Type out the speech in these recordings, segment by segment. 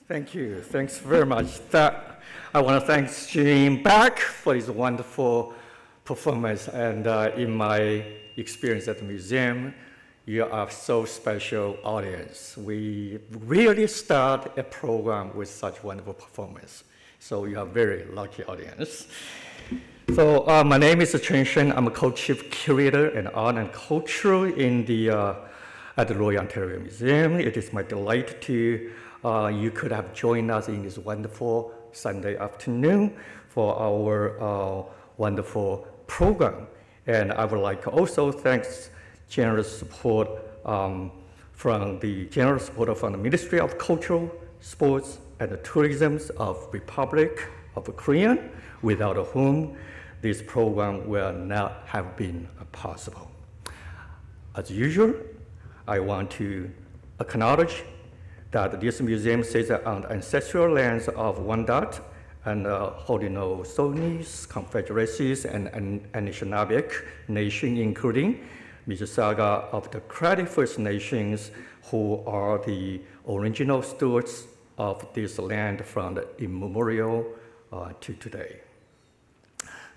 Thank you. Thanks very much. I want to thank Jim Back for his wonderful performance. And in my experience at the museum, you are so special audience. We really start a program with such wonderful performance. So you are very lucky audience. So my name is Chen Shen. I'm a co-chief curator in art and culture at the Royal Ontario Museum. It is my delight to you could have joined us in this wonderful Sunday afternoon for our wonderful program. And I would like to also thank generous support from the Ministry of Culture, Sports, and Tourism of Republic of Korea, without whom this program will not have been possible. As usual, I want to acknowledge that this museum sits on the ancestral lands of Wendat and Haudenosaunee confederacies and Anishinaabe nation, including Mississauga of the Credit First Nations, who are the original stewards of this land from the immemorial to today.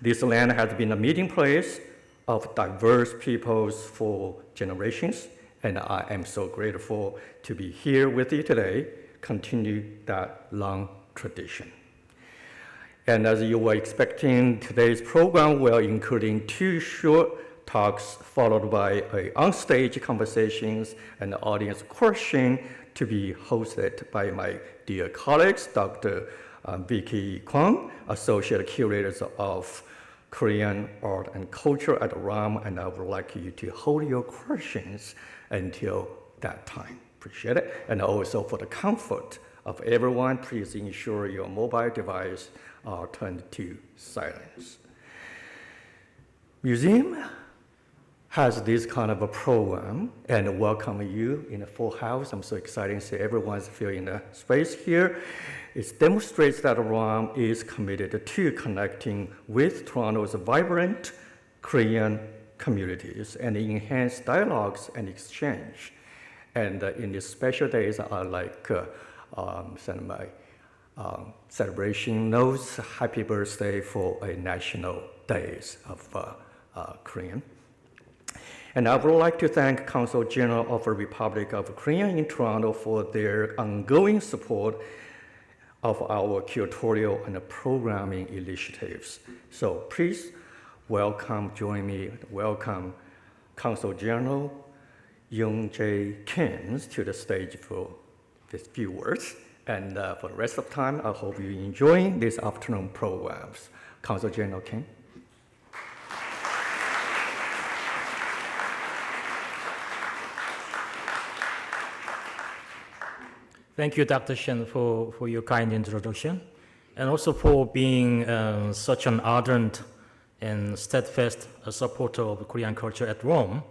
This land has been a meeting place of diverse peoples for generations, and I am so grateful to be here with you today, continue that long tradition. And as you were expecting, today's program will include 2 short talks followed by on-stage conversations and audience question to be hosted by my dear colleagues, Dr. Vicky Kwon, Associate Curator of Korean Art and Culture at ROM, and I would like you to hold your questions until that time. Appreciate it. And also for the comfort of everyone, please ensure your mobile device are turned to silence. Museum has this kind of a program and welcome you in a full house. I'm so excited to see everyone's feeling the space here. It demonstrates that ROM is committed to connecting with Toronto's vibrant Korean communities and enhance dialogues and exchange. And in these special days, I like send my celebration notes, happy birthday for a national days of Korean. And I would like to thank Consul General of the Republic of Korea in Toronto for their ongoing support of our curatorial and programming initiatives. So please join me, welcome Consul General Young J. Kins to the stage for these few words. And for the rest of the time, I hope you enjoy these afternoon programs. Consul General Kim. Thank you, Dr. Shen, for your kind introduction, and also for being such an ardent and steadfast supporter of Korean culture at Rome.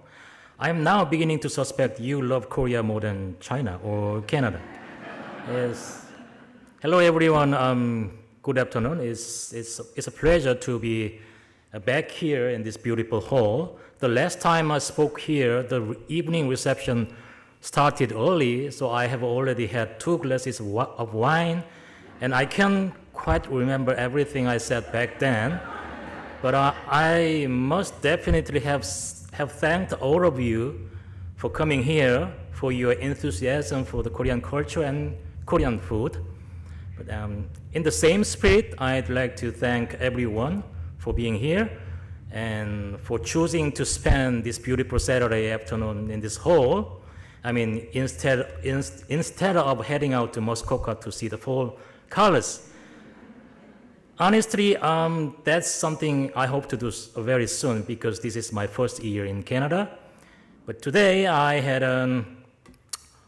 I'm now beginning to suspect you love Korea more than China or Canada. Yes. Hello, everyone. Good afternoon. It's a pleasure to be back here in this beautiful hall. The last time I spoke here, the evening reception started early, so I have already had 2 glasses of wine, and I can't quite remember everything I said back then. But I must definitely have thanked all of you for coming here, for your enthusiasm for the Korean culture and Korean food. But in the same spirit, I'd like to thank everyone for being here. and for choosing to spend this beautiful Saturday afternoon in this hall. I mean, instead of heading out to Muskoka to see the fall colors. Honestly, that's something I hope to do very soon because this is my first year in Canada. But today I had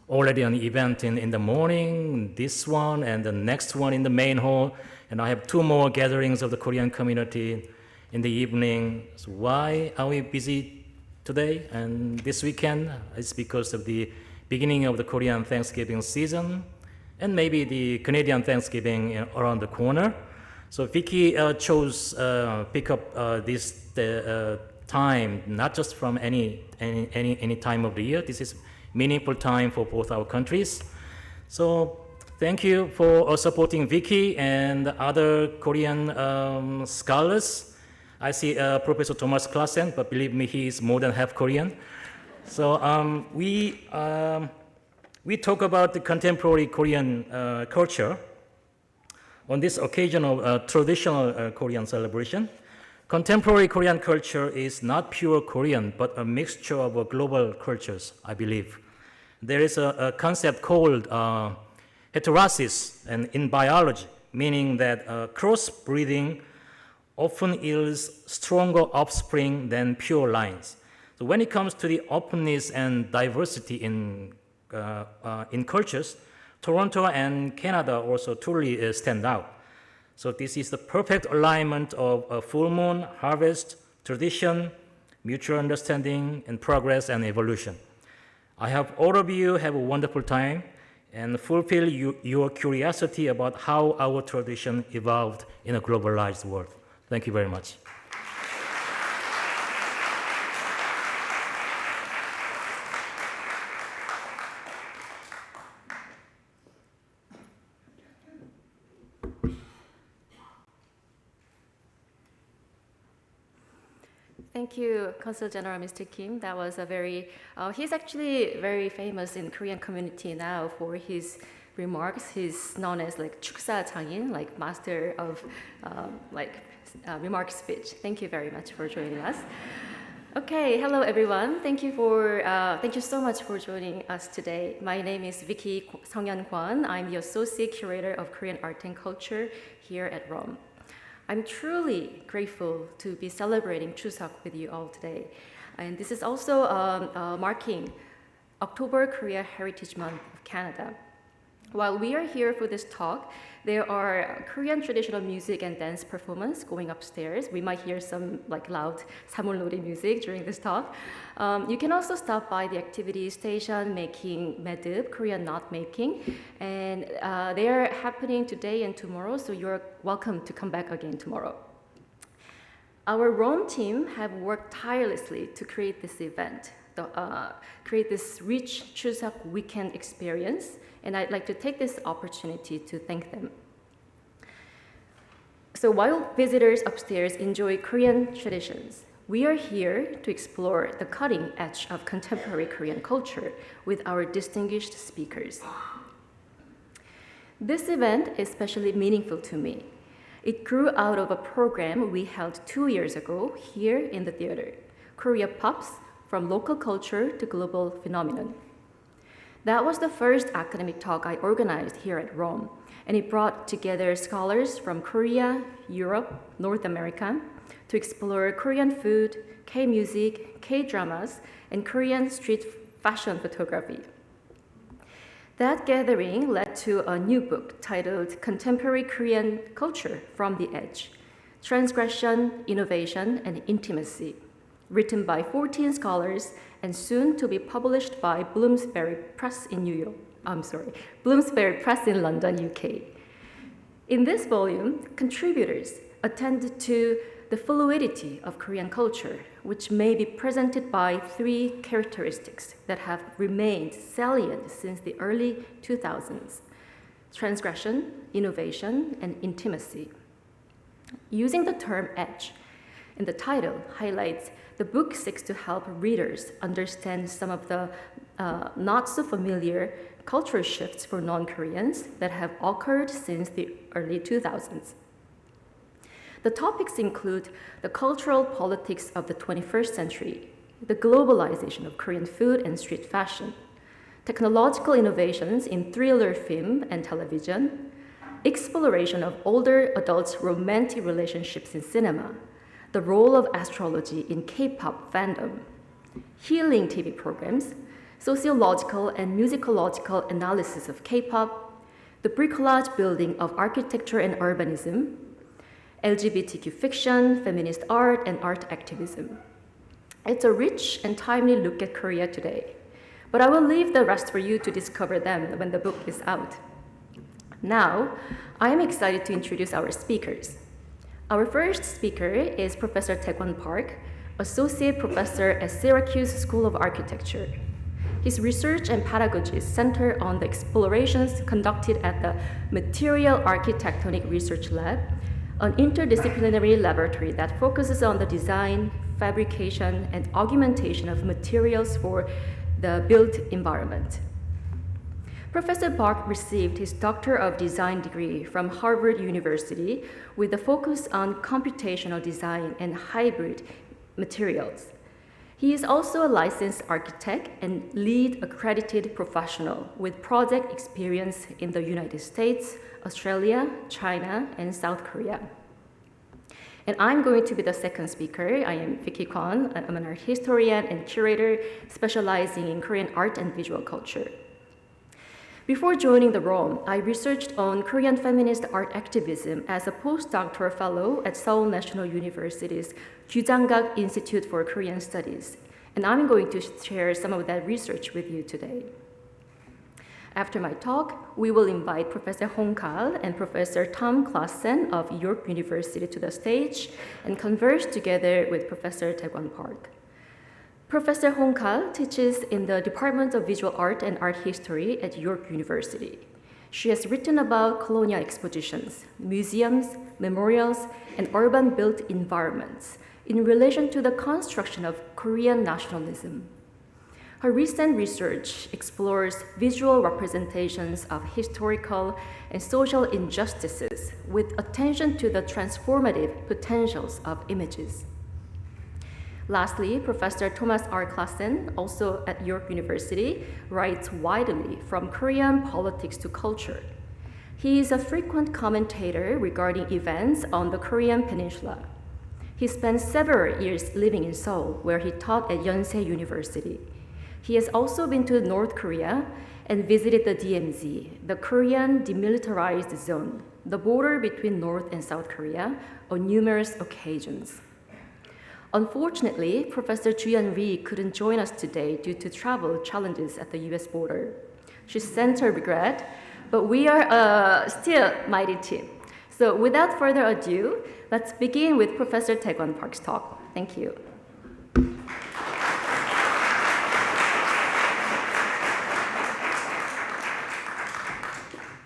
already an event in the morning, this one and the next one in the main hall, and I have 2 more gatherings of the Korean community in the evening. So why are we busy today and this weekend? It's because of the beginning of the Korean Thanksgiving season and maybe the Canadian Thanksgiving around the corner. So Vicky chose pick up this time, not just from any time of the year. This is meaningful time for both our countries. So thank you for supporting Vicky and other Korean scholars. I see Professor Thomas Klassen, but believe me, he is more than half Korean. So we talk about the contemporary Korean culture on this occasion of traditional Korean celebration. Contemporary Korean culture is not pure Korean, but a mixture of global cultures, I believe. There is a concept called heterosis and in biology, meaning that crossbreeding often yields stronger offspring than pure lines. So when it comes to the openness and diversity in cultures, Toronto and Canada also truly stand out. So this is the perfect alignment of a full moon, harvest, tradition, mutual understanding, and progress and evolution. I hope all of you have a wonderful time and fulfill your curiosity about how our tradition evolved in a globalized world. Thank you very much. Thank you, Consul General Mr. Kim. That was a very, he's actually very famous in Korean community now for his remarks. He's known as like 축사 장인, like master of remark speech. Thank you very much for joining us. Okay, hello everyone. Thank you so much for joining us today. My name is Vicky Sungyeon Kwon. I'm the Associate Curator of Korean Art and Culture here at ROM. I'm truly grateful to be celebrating Chuseok with you all today. And this is also marking October Korea Heritage Month of Canada. While we are here for this talk, there are Korean traditional music and dance performance going upstairs. We might hear some like loud samulnori music during this talk. You can also stop by the activity station making medub, Korean knot making, and they are happening today and tomorrow, so you're welcome to come back again tomorrow. Our ROM team have worked tirelessly to create this event, create this rich Chuseok weekend experience, and I'd like to take this opportunity to thank them. So while visitors upstairs enjoy Korean traditions, we are here to explore the cutting edge of contemporary Korean culture with our distinguished speakers. This event is especially meaningful to me. It grew out of a program we held 2 years ago here in the theater, Korea Pops, from local culture to global phenomenon. That was the first academic talk I organized here at ROM, and it brought together scholars from Korea, Europe, North America to explore Korean food, K-music, K-dramas, and Korean street fashion photography. That gathering led to a new book titled Contemporary Korean Culture from the Edge, Transgression, Innovation, and Intimacy, written by 14 scholars and soon to be published by Bloomsbury Press in Bloomsbury Press in London, UK. In this volume, contributors attended to the fluidity of Korean culture, which may be presented by 3 characteristics that have remained salient since the early 2000s: transgression, innovation, and intimacy. Using the term edge in the title highlights the book seeks to help readers understand some of the not so familiar cultural shifts for non-Koreans that have occurred since the early 2000s. The topics include the cultural politics of the 21st century, the globalization of Korean food and street fashion, technological innovations in thriller film and television, exploration of older adults' romantic relationships in cinema, the role of astrology in K-pop fandom, healing TV programs, sociological and musicological analysis of K-pop, the bricolage building of architecture and urbanism, LGBTQ fiction, feminist art, and art activism. It's a rich and timely look at Korea today, but I will leave the rest for you to discover them when the book is out. Now, I am excited to introduce our speakers. Our first speaker is Professor Taekwon Park, Associate Professor at Syracuse School of Architecture. His research and pedagogies center on the explorations conducted at the Material Architectonic Research Lab, an interdisciplinary laboratory that focuses on the design, fabrication, and augmentation of materials for the built environment. Professor Park received his Doctor of Design degree from Harvard University with a focus on computational design and hybrid materials. He is also a licensed architect and lead accredited professional with project experience in the United States, Australia, China, and South Korea. And I'm going to be the second speaker. I am Vicky Kwon. I'm an art historian and curator specializing in Korean art and visual culture. Before joining the Rome, I researched on Korean feminist art activism as a postdoctoral fellow at Seoul National University's Gyujanggak Institute for Korean Studies, and I'm going to share some of that research with you today. After my talk, we will invite Professor Hong Kal and Professor Tom Klassen of York University to the stage and converse together with Professor Taekwon Park. Professor Hong Kal teaches in the Department of Visual Art and Art History at York University. She has written about colonial expositions, museums, memorials, and urban built environments in relation to the construction of Korean nationalism. Her recent research explores visual representations of historical and social injustices with attention to the transformative potentials of images. Lastly, Professor Thomas R. Klassen, also at York University, writes widely from Korean politics to culture. He is a frequent commentator regarding events on the Korean peninsula. He spent several years living in Seoul, where he taught at Yonsei University. He has also been to North Korea and visited the DMZ, the Korean Demilitarized Zone, the border between North and South Korea, on numerous occasions. Unfortunately, Professor Juyeon Ri couldn't join us today due to travel challenges at the US border. She sent her regret, but we are still a mighty team. So without further ado, let's begin with Professor Taekwon Park's talk. Thank you.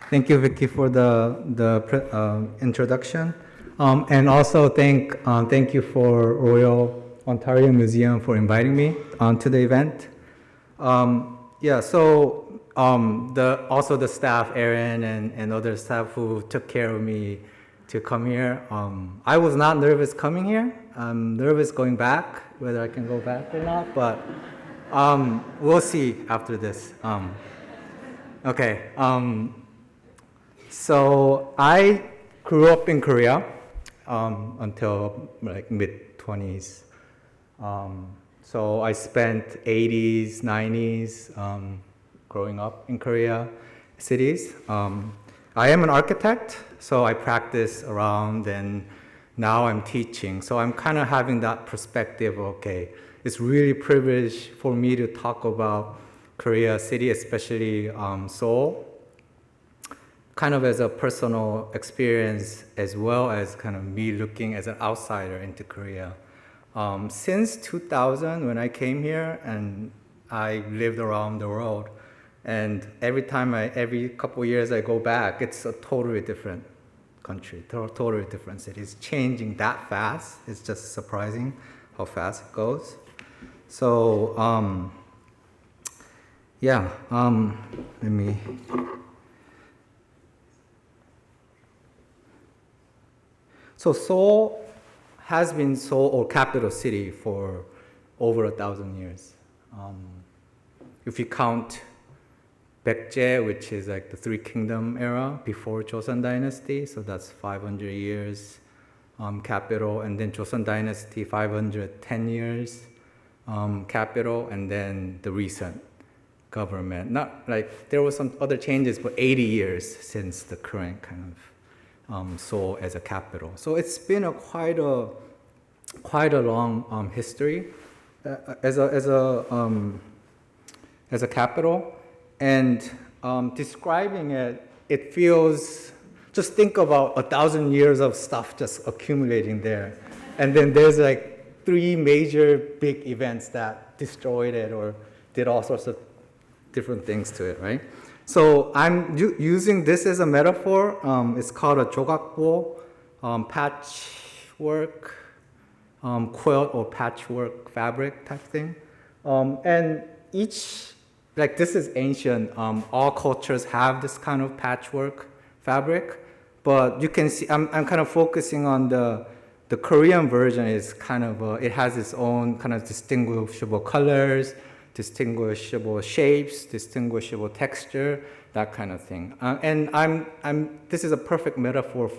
Thank you, Vicky, for the introduction. And also thank you for Royal Ontario Museum for inviting me to the event. Also the staff, Erin and other staff who took care of me to come here. I was not nervous coming here. I'm nervous going back, whether I can go back or not, but we'll see after this. Okay. So I grew up in Korea until like mid-20s. So I spent 80s, 90s growing up in Korea cities. I am an architect, so I practice around and now I'm teaching. So I'm kind of having that perspective, okay, it's really privileged for me to talk about Korea city, especially Seoul, kind of as a personal experience as well as kind of me looking as an outsider into Korea. Since 2000, when I came here and I lived around the world, and every couple of years I go back, it's a totally different country, totally different city. It's changing that fast. It's just surprising how fast it goes. So, let me. So Seoul has been Seoul or capital city for over 1,000 years. If you count Baekje, which is like the Three Kingdom era before Joseon Dynasty, so that's 500 years capital, and then Joseon Dynasty 510 years capital, and then the recent government. Not like there were some other changes, but 80 years since the current kind of Seoul as a capital. So it's been quite a long history as a capital, and describing it, it feels. Just think about 1,000 years of stuff just accumulating there, and then there's like 3 major big events that destroyed it or did all sorts of different things to it, right? So I'm using this as a metaphor. It's called a jogakbo, patchwork, quilt or patchwork fabric type thing. And each, like this is ancient, all cultures have this kind of patchwork fabric, but you can see, I'm kind of focusing on the Korean version is kind of, it has its own kind of distinguishable colors, distinguishable shapes, distinguishable texture, that kind of thing. And this is a perfect metaphor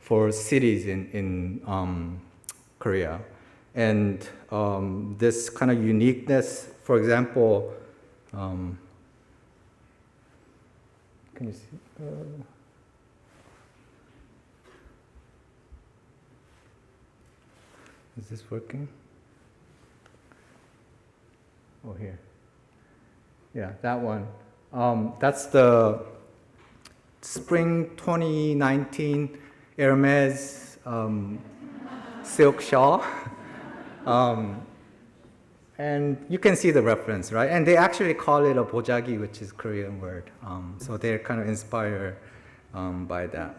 for cities in Korea. And this kind of uniqueness, for example, can you see? Is this working? Oh, here. Yeah, that one. That's the spring 2019 Hermes silk shawl. And you can see the reference, right? And they actually call it a bojagi, which is Korean word. So they're kind of inspired by that.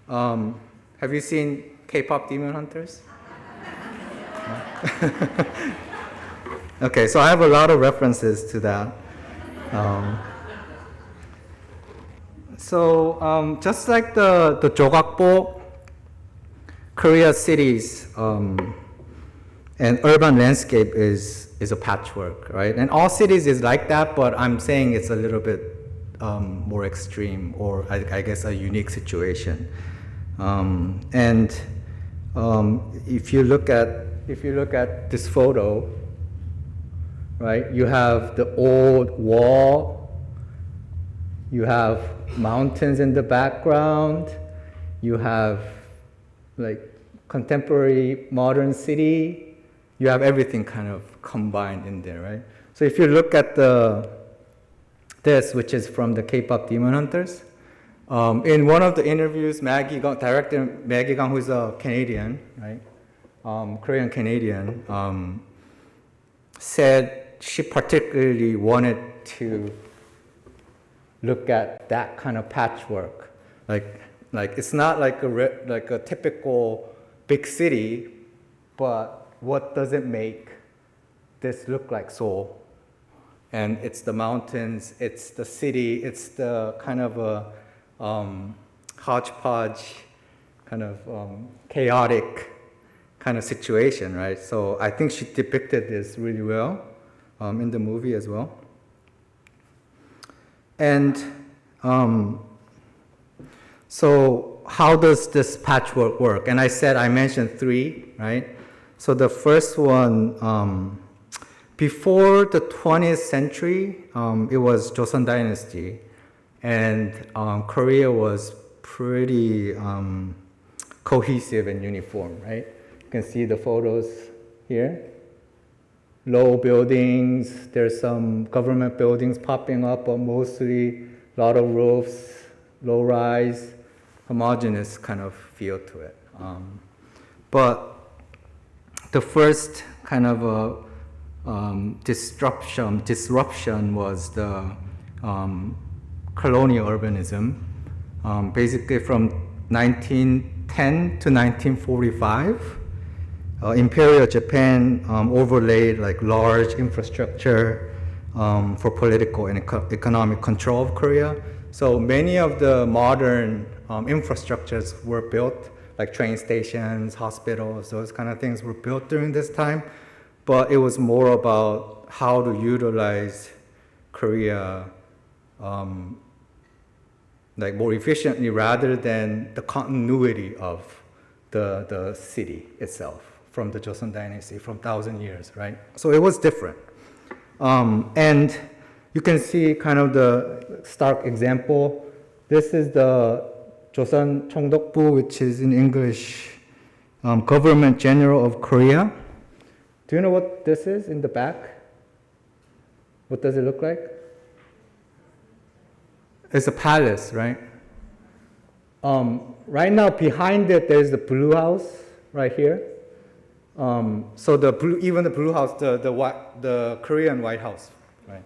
Have you seen K-pop Demon Hunters? Okay, so I have a lot of references to that. Just like the jogakbo, Korea cities and urban landscape is a patchwork, right? And all cities is like that, but I'm saying it's a little bit more extreme, or I guess a unique situation. If you look at this photo, right? You have the old wall, you have mountains in the background, you have like contemporary modern city, you have everything kind of combined in there, right? So if you look at this, which is from the K-pop Demon Hunters, in one of the interviews, director Maggie Gang, who's a Canadian, right? Korean Canadian, said she particularly wanted to look at that kind of patchwork. Like it's not like a typical big city, but what does it make this look like Seoul? And it's the mountains, it's the city, it's the kind of a hodgepodge, kind of chaotic kind of situation, right? So I think she depicted this really well in the movie as well. And so how does this patchwork work? And I mentioned 3, right? So the first one, before the 20th century, it was Joseon Dynasty, and Korea was pretty cohesive and uniform, right? You can see the photos here. Low buildings, there's some government buildings popping up, but mostly a lot of roofs, low rise, homogeneous kind of feel to it. But the first kind of disruption was the colonial urbanism, basically from 1910 to 1945. Imperial Japan overlaid like large infrastructure for political and economic control of Korea. So many of the modern infrastructures were built, like train stations, hospitals, those kind of things were built during this time. But it was more about how to utilize Korea like more efficiently rather than the continuity of the city itself from the Joseon Dynasty, from 1,000 years, right? So it was different. And you can see kind of the stark example. This is the Joseon Cheongdokbu, which is in English, Government General of Korea. Do you know what this is in the back? What does it look like? It's a palace, right? Right now, behind it, there's the Blue House right here. So even the Blue House, the Korean White House, right?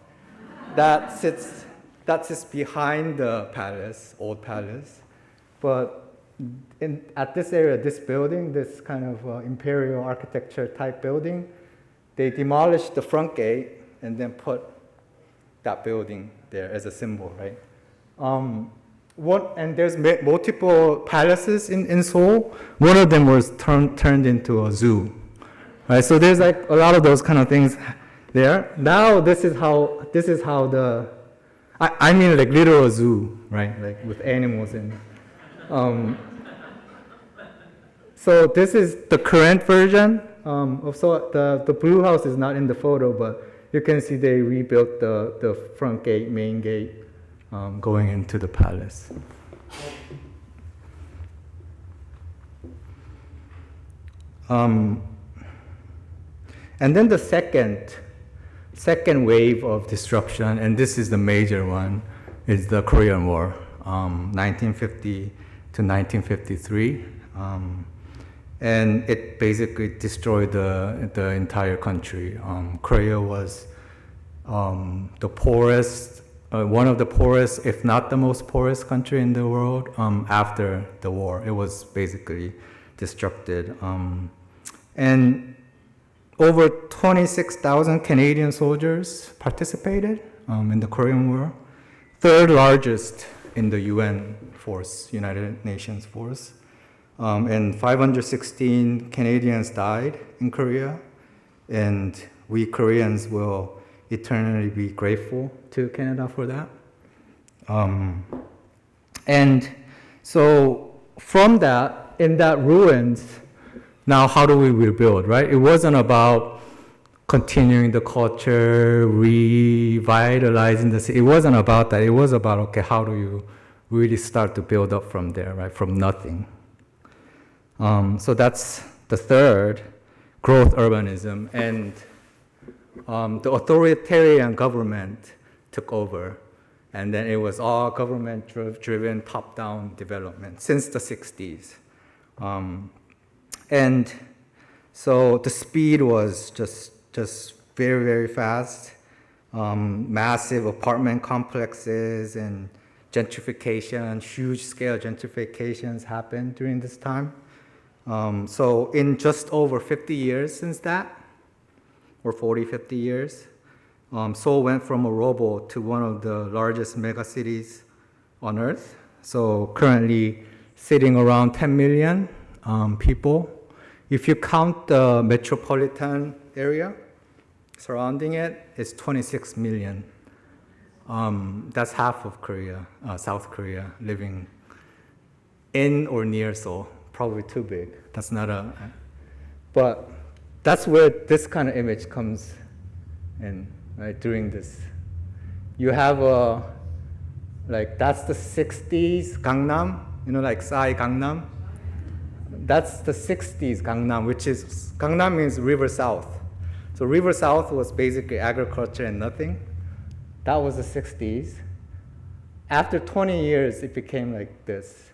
That sits behind the palace, old palace. But at this area, this building, this kind of imperial architecture type building, they demolished the front gate and then put that building there as a symbol, right? And there's multiple palaces in Seoul. One of them was turned into a zoo, right? So there's like a lot of those kind of things there. Now this is how I mean like literal zoo, right? Like with animals in. So this is the current version. So the Blue House is not in the photo, but you can see they rebuilt the front gate, main gate, going into the palace. And then the second wave of disruption, and this is the major one, is the Korean War, 1950 to 1953. And it basically destroyed the entire country. Korea was the poorest, one of the poorest, if not the most poorest country in the world after the war. It was basically destructed. And over 26,000 Canadian soldiers participated in the Korean War, third largest in the UN force, United Nations force. And 516 Canadians died in Korea, and we Koreans will eternally be grateful to Canada for that. And so from that, in that ruins, now how do we rebuild, right? It wasn't about continuing the culture, revitalizing the city. It wasn't about that. It was about, okay, how do you really start to build up from there, right? From nothing. So that's the third, growth urbanism. And the authoritarian government took over. And then it was all government-driven, top-down development since the 60s. And so the speed was just very, very fast. Massive apartment complexes and gentrification, huge-scale gentrifications happened during this time. So in just over 50 years since that, or 40, 50 years, Seoul went from a rubble to one of the largest megacities on earth. So currently sitting around 10 million people. If you count the metropolitan area surrounding it, it's 26 million. That's half of Korea, South Korea, living in or near Seoul. Probably too big. That's not but that's where this kind of image comes in, right? During this, you have that's the 60s Gangnam, like Sai Gangnam. That's the 60s Gangnam, which is, Gangnam means River South. So River South was basically agriculture and nothing. That was the 60s. After 20 years, it became like this.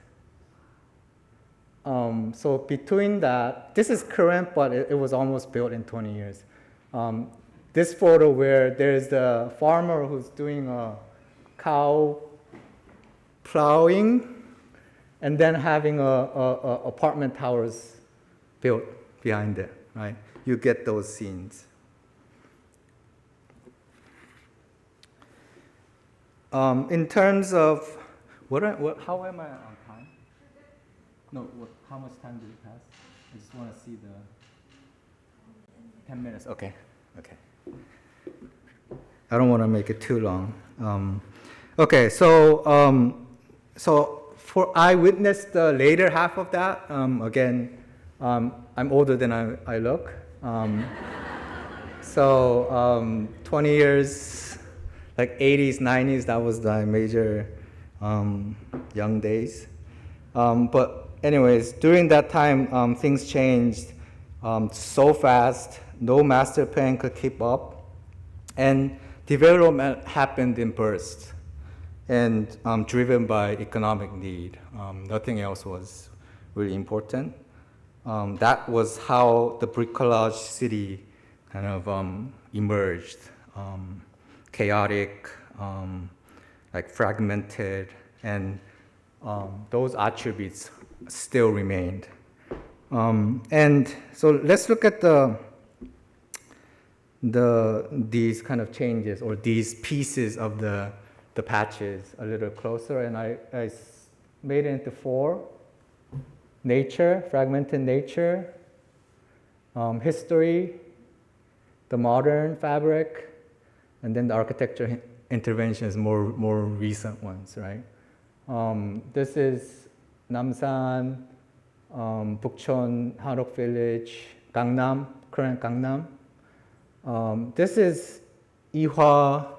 So between that, this is current, but it was almost built in 20 years. This photo where there's the farmer who's doing cow plowing, and then having apartment towers built behind it, right? You get those scenes. In terms of how am I on time? No, how much time did it pass? I just want to see the 10 minutes. Okay. I don't want to make it too long. Okay, so I witnessed the later half of that. Again, I'm older than I look. 20 years, like 80s, 90s, that was the major young days. But anyways, during that time, things changed so fast. No master plan could keep up. And development happened in bursts and driven by economic need. Nothing else was really important. That was how the bricolage city kind of emerged. Chaotic, like fragmented, and those attributes still remained. And so let's look at these kind of changes or these pieces of the patches a little closer, and I made it into 4: nature, fragmented nature, history, the modern fabric, and then the architecture interventions, more recent ones, right? This is Namsan, Bukchon, Hanok Village, Gangnam, current Gangnam. This is Ihwa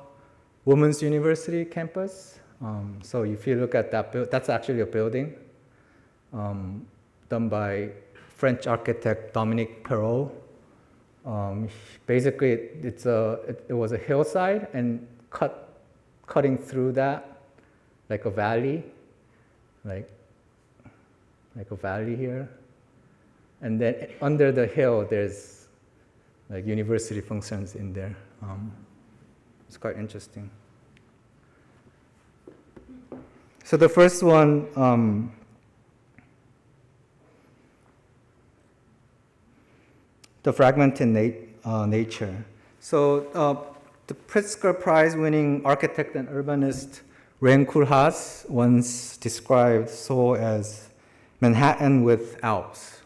Women's University campus. So if you look at that, that's actually a building done by French architect Dominique Perrault. Basically, it was a hillside and cutting through that like a valley, like a valley here. And then under the hill, there's like university functions in there. It's quite interesting. So the first one, the fragmented nature. So the Pritzker Prize-winning architect and urbanist Ren Koolhaas once described Seoul as Manhattan with Alps.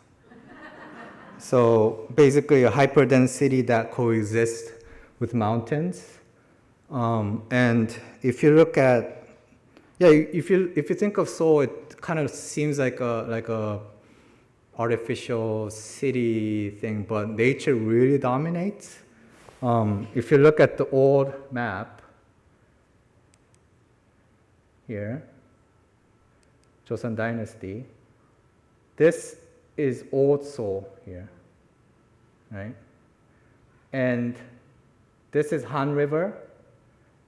So basically a hyperdense city that coexists with mountains. And if you look at, if you think of Seoul, it kind of seems like a artificial city thing, but nature really dominates. If you look at the old map here, Joseon Dynasty, this is old Seoul here, right? And this is Han River.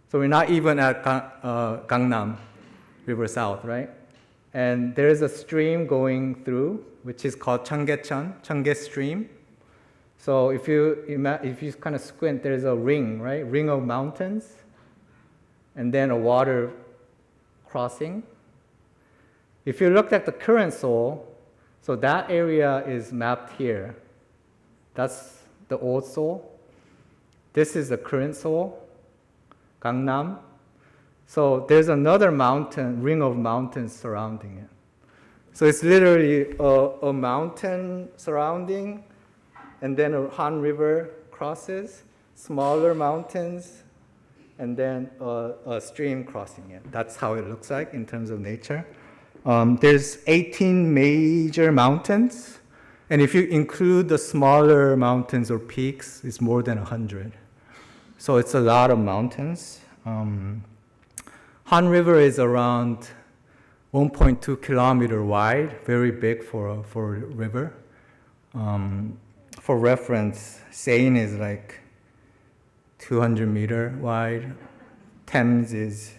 So we're not even at Gangnam River South, right? And there is a stream going through, which is called Cheonggye Stream. So if you kind of squint, there's a ring, right? Ring of mountains, and then a water crossing. If you look at the current Seoul, so that area is mapped here. That's the old Seoul. This is the current Seoul, Gangnam. So there's another mountain, ring of mountains surrounding it. So it's literally a mountain surrounding, and then a Han River crosses, smaller mountains, and then a stream crossing it. That's how it looks like in terms of nature. There's 18 major mountains, and if you include the smaller mountains or peaks, it's more than 100. So it's a lot of mountains. Han River is around 1.2 kilometer wide, very big for a river. For reference, Seine is like 200 meter wide. Thames is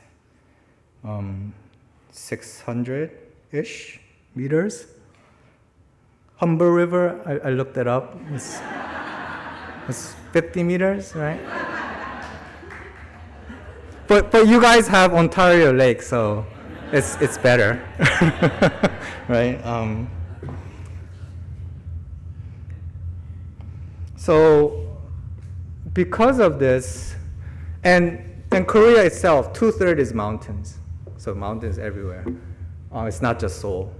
600-ish meters. Humber River, I looked it up. It's 50 meters, right? But you guys have Ontario Lake, so it's better, right? So because of this, and Korea itself, 2/3 is mountains. So mountains everywhere. It's not just Seoul.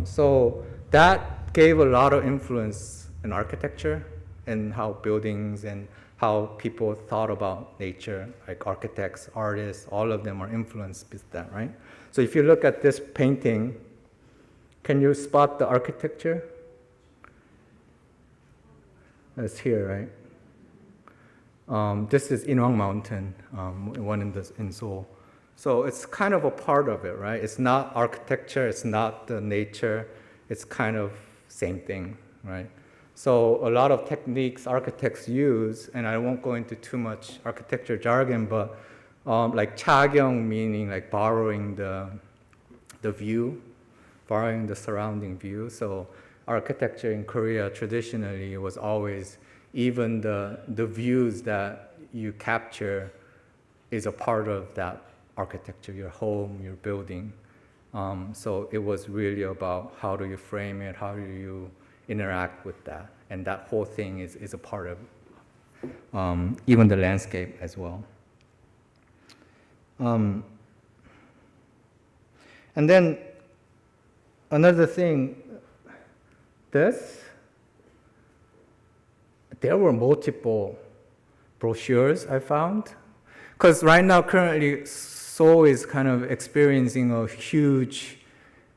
So that gave a lot of influence in architecture and how buildings and how people thought about nature, like architects, artists, all of them are influenced with that, right? So if you look at this painting, can you spot the architecture? It's here, right? This is Inwang Mountain, one in Seoul. So it's kind of a part of it, right? It's not architecture, it's not the nature, it's kind of same thing, right? So a lot of techniques architects use, and I won't go into too much architecture jargon, but like 차경 meaning like borrowing the view, borrowing the surrounding view. So architecture in Korea traditionally was always even the views that you capture is a part of that architecture, your home, your building. So it was really about how do you frame it, how do you interact with that, and that whole thing is a part of even the landscape as well. And then another thing, there were multiple brochures I found, because right now currently Seoul is kind of experiencing a huge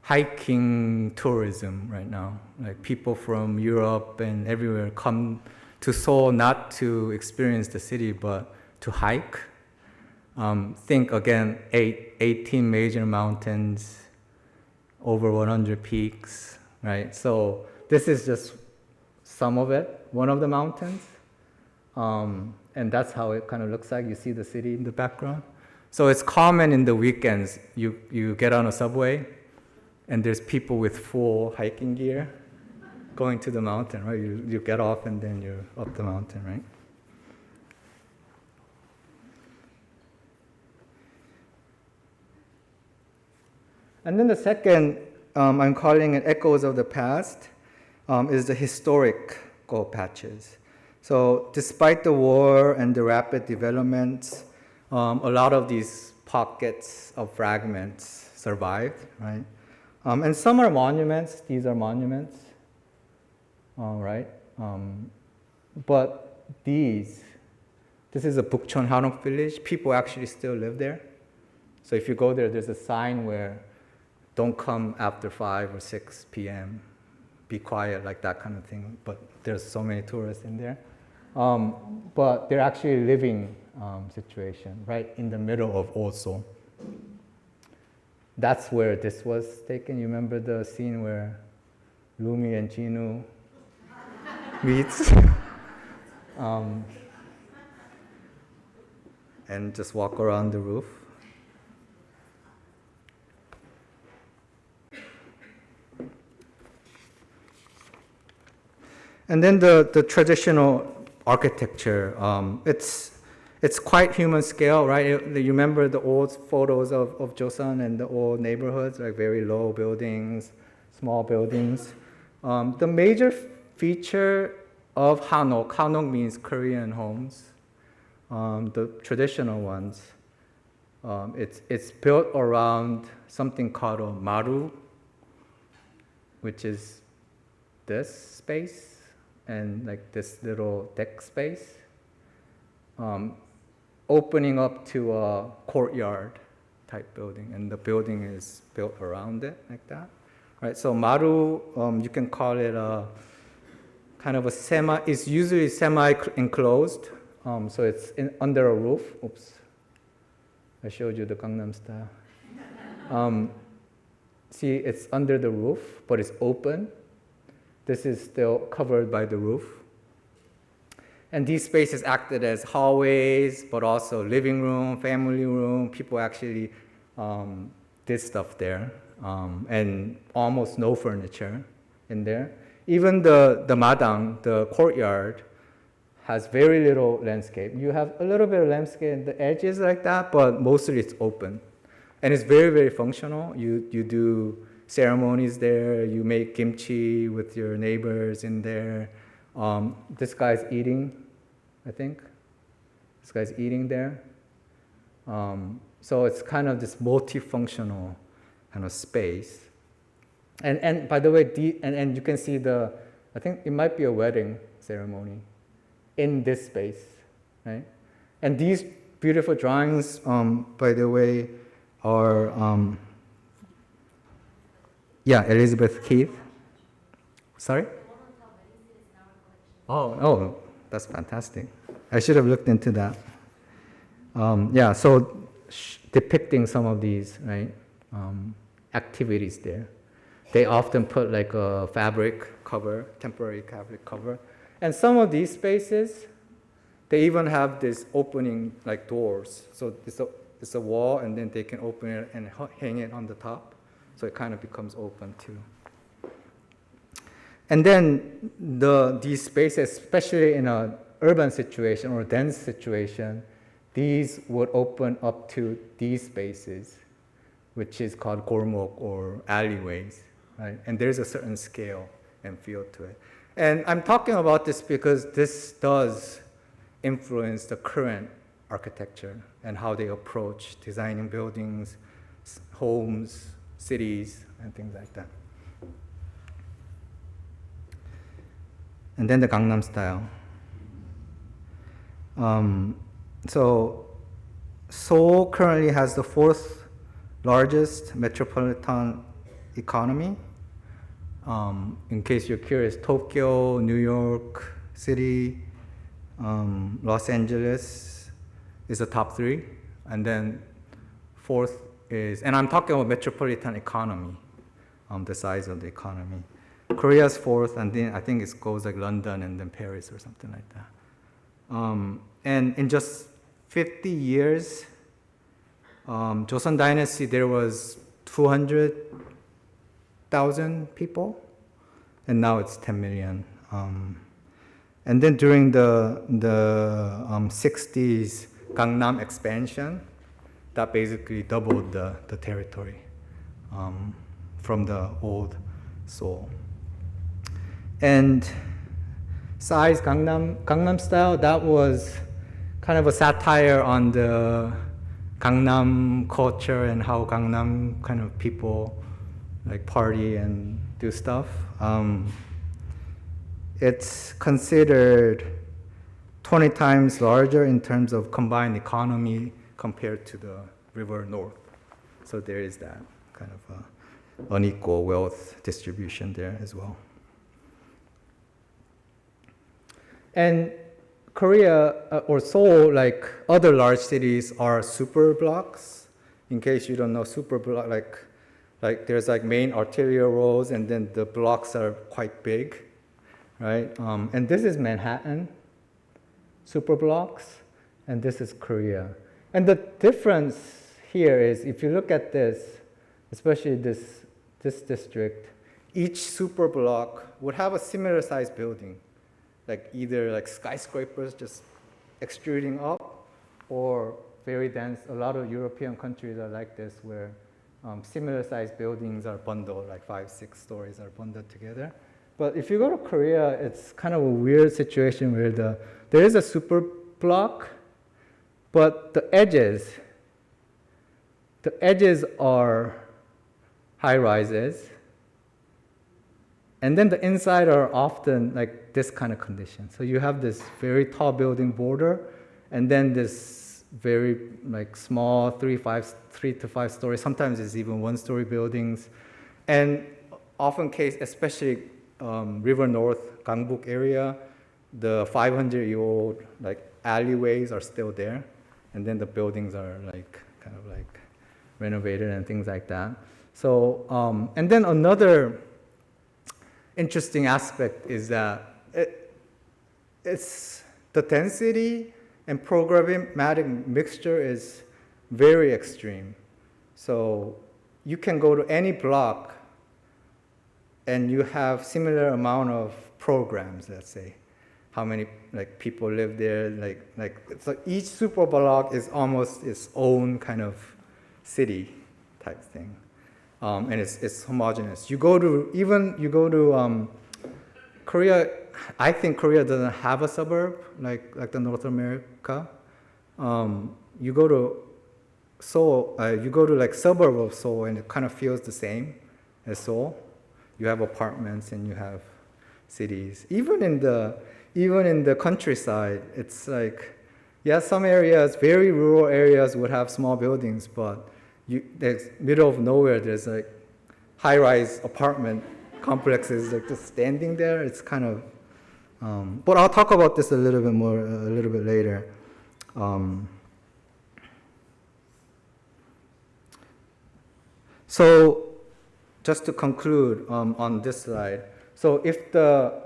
hiking tourism right now. Like people from Europe and everywhere come to Seoul not to experience the city, but to hike. Think again, 18 major mountains, over 100 peaks, right? So this is just some of it, one of the mountains. And that's how it kind of looks like. You see the city in the background. So it's common in the weekends, you get on a subway, and there's people with full hiking gear going to the mountain, right? You get off and then you're up the mountain, right? And then the second, I'm calling it Echoes of the Past, is the historical patches. So despite the war and the rapid developments, a lot of these pockets of fragments survived, right? And some are monuments. These are monuments, right? But this is a Bukchon Hanok village. People actually still live there. So if you go there, there's a sign where don't come after 5 or 6 p.m. Be quiet, like that kind of thing. But there's so many tourists in there. But they're actually living situation right in the middle of Old Seoul. That's where this was taken. You remember the scene where Lumi and Jinwoo meets? And just walk around the roof. And then the traditional architecture, it's quite human scale, right? You remember the old photos of Joseon and the old neighborhoods, like very low buildings, small buildings. The major feature of Hanok means Korean homes, the traditional ones. It's built around something called a maru, which is this space and like this little deck space, opening up to a courtyard type building, and the building is built around it like that, right? So maru, you can call it a kind of a it's usually semi-enclosed, so it's under a roof. Oops, I showed you the Gangnam style. See, it's under the roof, but it's open. This is still covered by the roof. And these spaces acted as hallways, but also living room, family room. People actually did stuff there, and almost no furniture in there. Even the madang, the courtyard, has very little landscape. You have a little bit of landscape in the edges like that, but mostly it's open. And it's very, very functional. You do ceremonies there, you make kimchi with your neighbors in there. This guy's eating, I think. This guy's eating there. So it's kind of this multifunctional kind of space. And by the way, and you can see I think it might be a wedding ceremony in this space, right? And these beautiful drawings, by the way, are, Elizabeth Keith. Sorry? Oh, that's fantastic. I should have looked into that. So depicting some of these, right, activities there. They often put like a fabric cover, temporary fabric cover. And some of these spaces, they even have this opening like doors. So it's a wall, and then they can open it and hang it on the top. So it kind of becomes open too. And then these spaces, especially in an urban situation or dense situation, these would open up to these spaces, which is called 골목 or alleyways, right? And there's a certain scale and feel to it. And I'm talking about this because this does influence the current architecture and how they approach designing buildings, homes, cities, and things like that. And then the Gangnam style. So Seoul currently has the 4th largest metropolitan economy. In case you're curious, Tokyo, New York City, Los Angeles is the top 3, and then 4th is, and I'm talking about metropolitan economy, the size of the economy. Korea's 4th, and then I think it goes like London and then Paris or something like that. And in just 50 years, Joseon Dynasty, there was 200,000 people, and now it's 10 million. And then during the 60s Gangnam expansion, that basically doubled the territory from the old Seoul. And size Gangnam style, that was kind of a satire on the Gangnam culture and how Gangnam kind of people like party and do stuff. It's considered 20 times larger in terms of combined economy compared to the river north. So there is that kind of unequal wealth distribution there as well. And Korea or Seoul, like other large cities, are super blocks. In case you don't know, super block, like there's like main arterial roads, and then the blocks are quite big, right? And this is Manhattan, super blocks, and this is Korea. And the difference here is, if you look at this, especially this district, each super block would have a similar sized building, like either like skyscrapers just extruding up, or very dense. A lot of European countries are like this, where similar sized buildings are bundled, like 5-6 stories are bundled together. But if you go to Korea, it's kind of a weird situation where there is a super block, but the edges are high rises, and then the inside are often like this kind of condition. So you have this very tall building border, and then this very like small 3 to 5 story, sometimes it's even 1-story buildings. And often case, especially River North, Gangbuk area, the 500-year-old like alleyways are still there, and then the buildings are like kind of like renovated and things like that. So and then another interesting aspect is that it's the density and programmatic mixture is very extreme. So you can go to any block and you have similar amount of programs, let's say. How many like people live there, like so each super block is almost its own kind of city type thing. And it's homogeneous. You go to Korea. I think Korea doesn't have a suburb like the North America. You go to Seoul, you go to like suburb of Seoul, and it kind of feels the same as Seoul. You have apartments and you have cities. Even in the countryside, it's like, yeah, some areas, very rural areas, would have small buildings, but there's middle of nowhere. There's like high-rise apartment complexes like just standing there. It's kind of, but I'll talk about this a little bit more a little bit later. So, just to conclude on this slide, so if the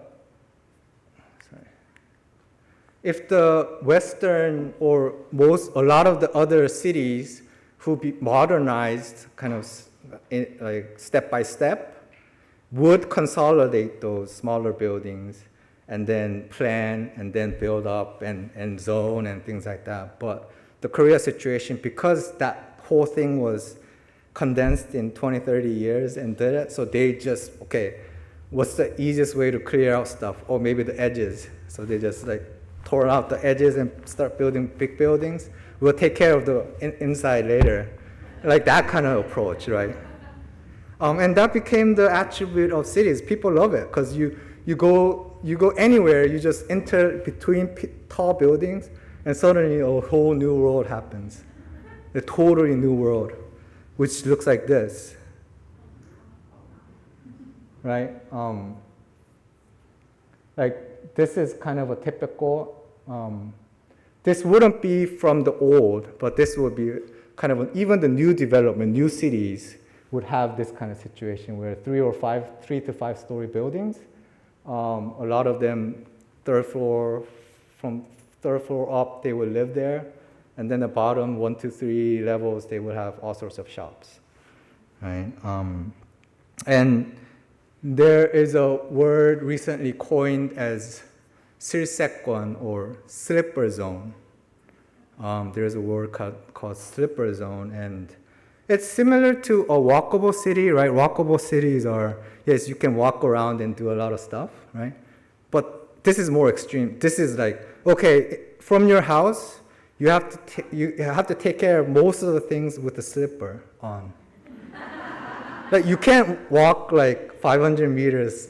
Western or a lot of the other cities who be modernized kind of like step by step would consolidate those smaller buildings and then plan and then build up and zone and things like that. But the Korea situation, because that whole thing was condensed in 20, 30 years and did it, so they just, okay, what's the easiest way to clear out stuff? Or maybe the edges. So they just like tore out the edges and start building big buildings. We'll take care of the inside later. Like that kind of approach, right? And that became the attribute of cities. People love it because you go anywhere, you just enter between tall buildings, and suddenly a whole new world happens. A totally new world, which looks like this, right? Like this is kind of a typical. This wouldn't be from the old, but this would be kind of even the new development, new cities would have this kind of situation where 3 to 5 story buildings. A lot of them from third floor up, they would live there. And then the bottom 1, 2, 3 levels, they would have all sorts of shops, right? And there is a word recently coined as silsekwon or slipper zone. There's a word called slipper zone, and it's similar to a walkable city, right? Walkable cities are, yes, you can walk around and do a lot of stuff, right? But this is more extreme. This is like, okay, from your house, you have to take care of most of the things with a slipper on. Like you can't walk like 500 meters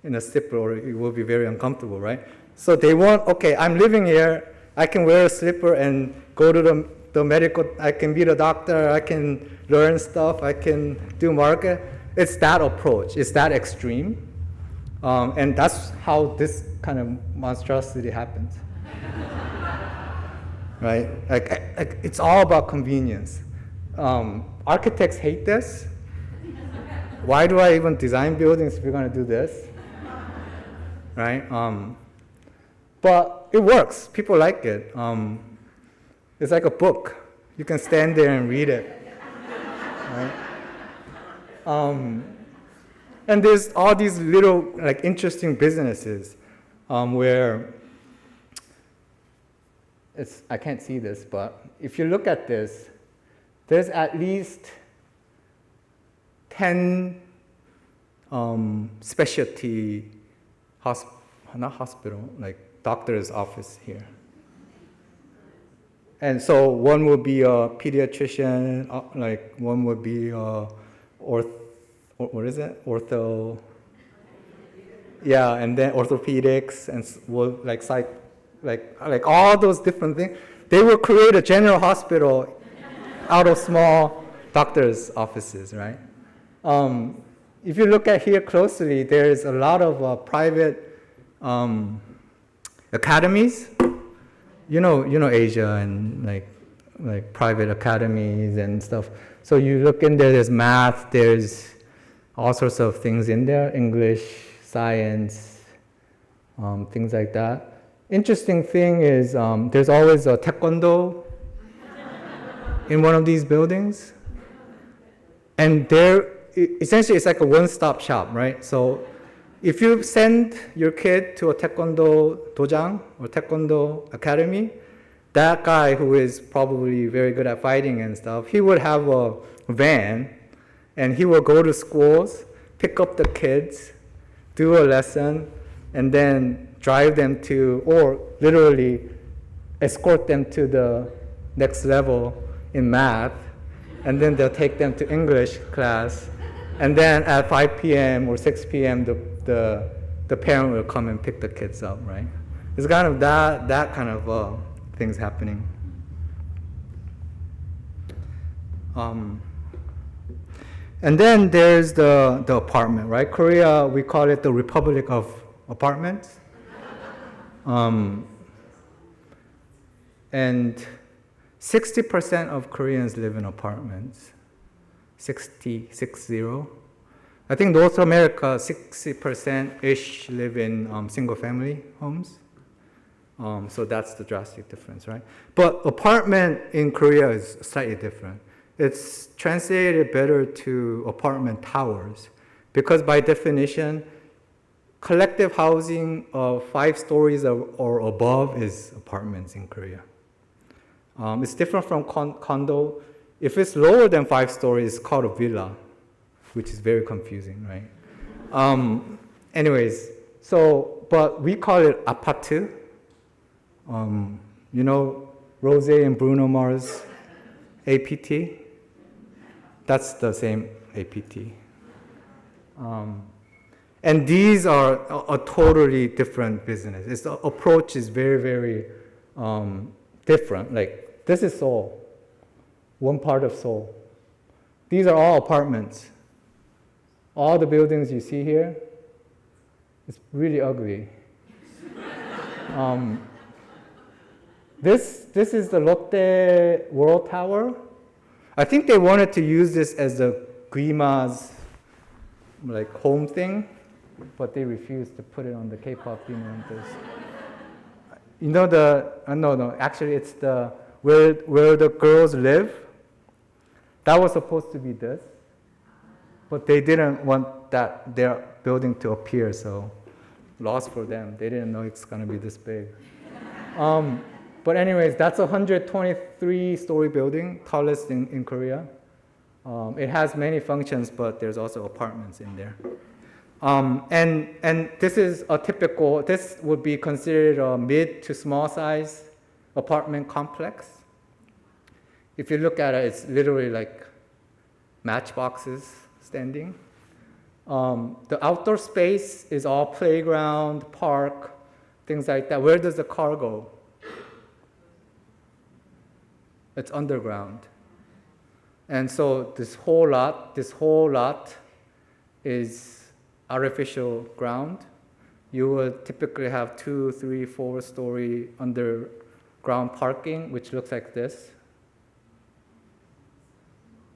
in a slipper, or it will be very uncomfortable, right? So they want, okay, I'm living here, I can wear a slipper and go to the medical, I can be the doctor, I can learn stuff, I can do market. It's that approach, it's that extreme. And that's how this kind of monstrosity happens. Right? Like it's all about convenience. Architects hate this. Why do I even design buildings if you're going to do this? Right? But it works. People like it. It's like a book. You can stand there and read it. Right? And there's all these little like interesting businesses where I can't see this, but if you look at this, there's at least 10 specialty not hospital, like doctor's office here. And so one would be a pediatrician, like one would be what is it? Ortho. Yeah, and then orthopedics and like psych, like all those different things. They will create a general hospital out of small doctors' offices, right? If you look at here closely, there's a lot of private academies. You know Asia and like private academies and stuff. So you look in there, there's math, there's all sorts of things in there, English, science, things like that. Interesting thing is there's always a taekwondo in one of these buildings. And essentially it's like a one-stop shop, right? So if you send your kid to a taekwondo dojang or taekwondo academy, that guy who is probably very good at fighting and stuff, he would have a van and he will go to schools, pick up the kids, do a lesson, and then drive them to, or literally escort them to the next level in math, and then they'll take them to English class, and then at 5 p.m. or 6 p.m. the parent will come and pick the kids up, right? It's kind of that kind of things happening. And then there's the apartment, right? Korea, we call it the Republic of Apartments. And 60% of Koreans live in apartments. 60. I think North America, 60%-ish live in single-family homes. So that's the drastic difference, right? But apartment in Korea is slightly different. It's translated better to apartment towers because by definition, collective housing of 5 stories or above is apartments in Korea. It's different from condo. If it's lower than 5 stories, it's called a villa, which is very confusing, right? Anyways, but we call it 아파트. You know, Rose and Bruno Mars, APT? That's the same APT. And these are a totally different business. The approach is very, very different. Like, this is Seoul, one part of Seoul. These are all apartments. All the buildings you see here, it's really ugly. This is the Lotte World Tower. I think they wanted to use this as the Guima's like home thing, but they refused to put it on the K-pop Demon Hunters. You know no, actually it's the where the girls live. That was supposed to be this, but they didn't want that their building to appear, so loss for them. They didn't know it's gonna be this big. But anyways, that's a 123-story building, tallest in Korea. It has many functions, but there's also apartments in there. And this is a typical, this would be considered a mid to small size apartment complex. If you look at it, it's literally like matchboxes standing. The outdoor space is all playground, park, things like that. Where does the car go? It's underground. And so this whole lot is artificial ground. You would typically have 2, 3, 4-story underground parking, which looks like this.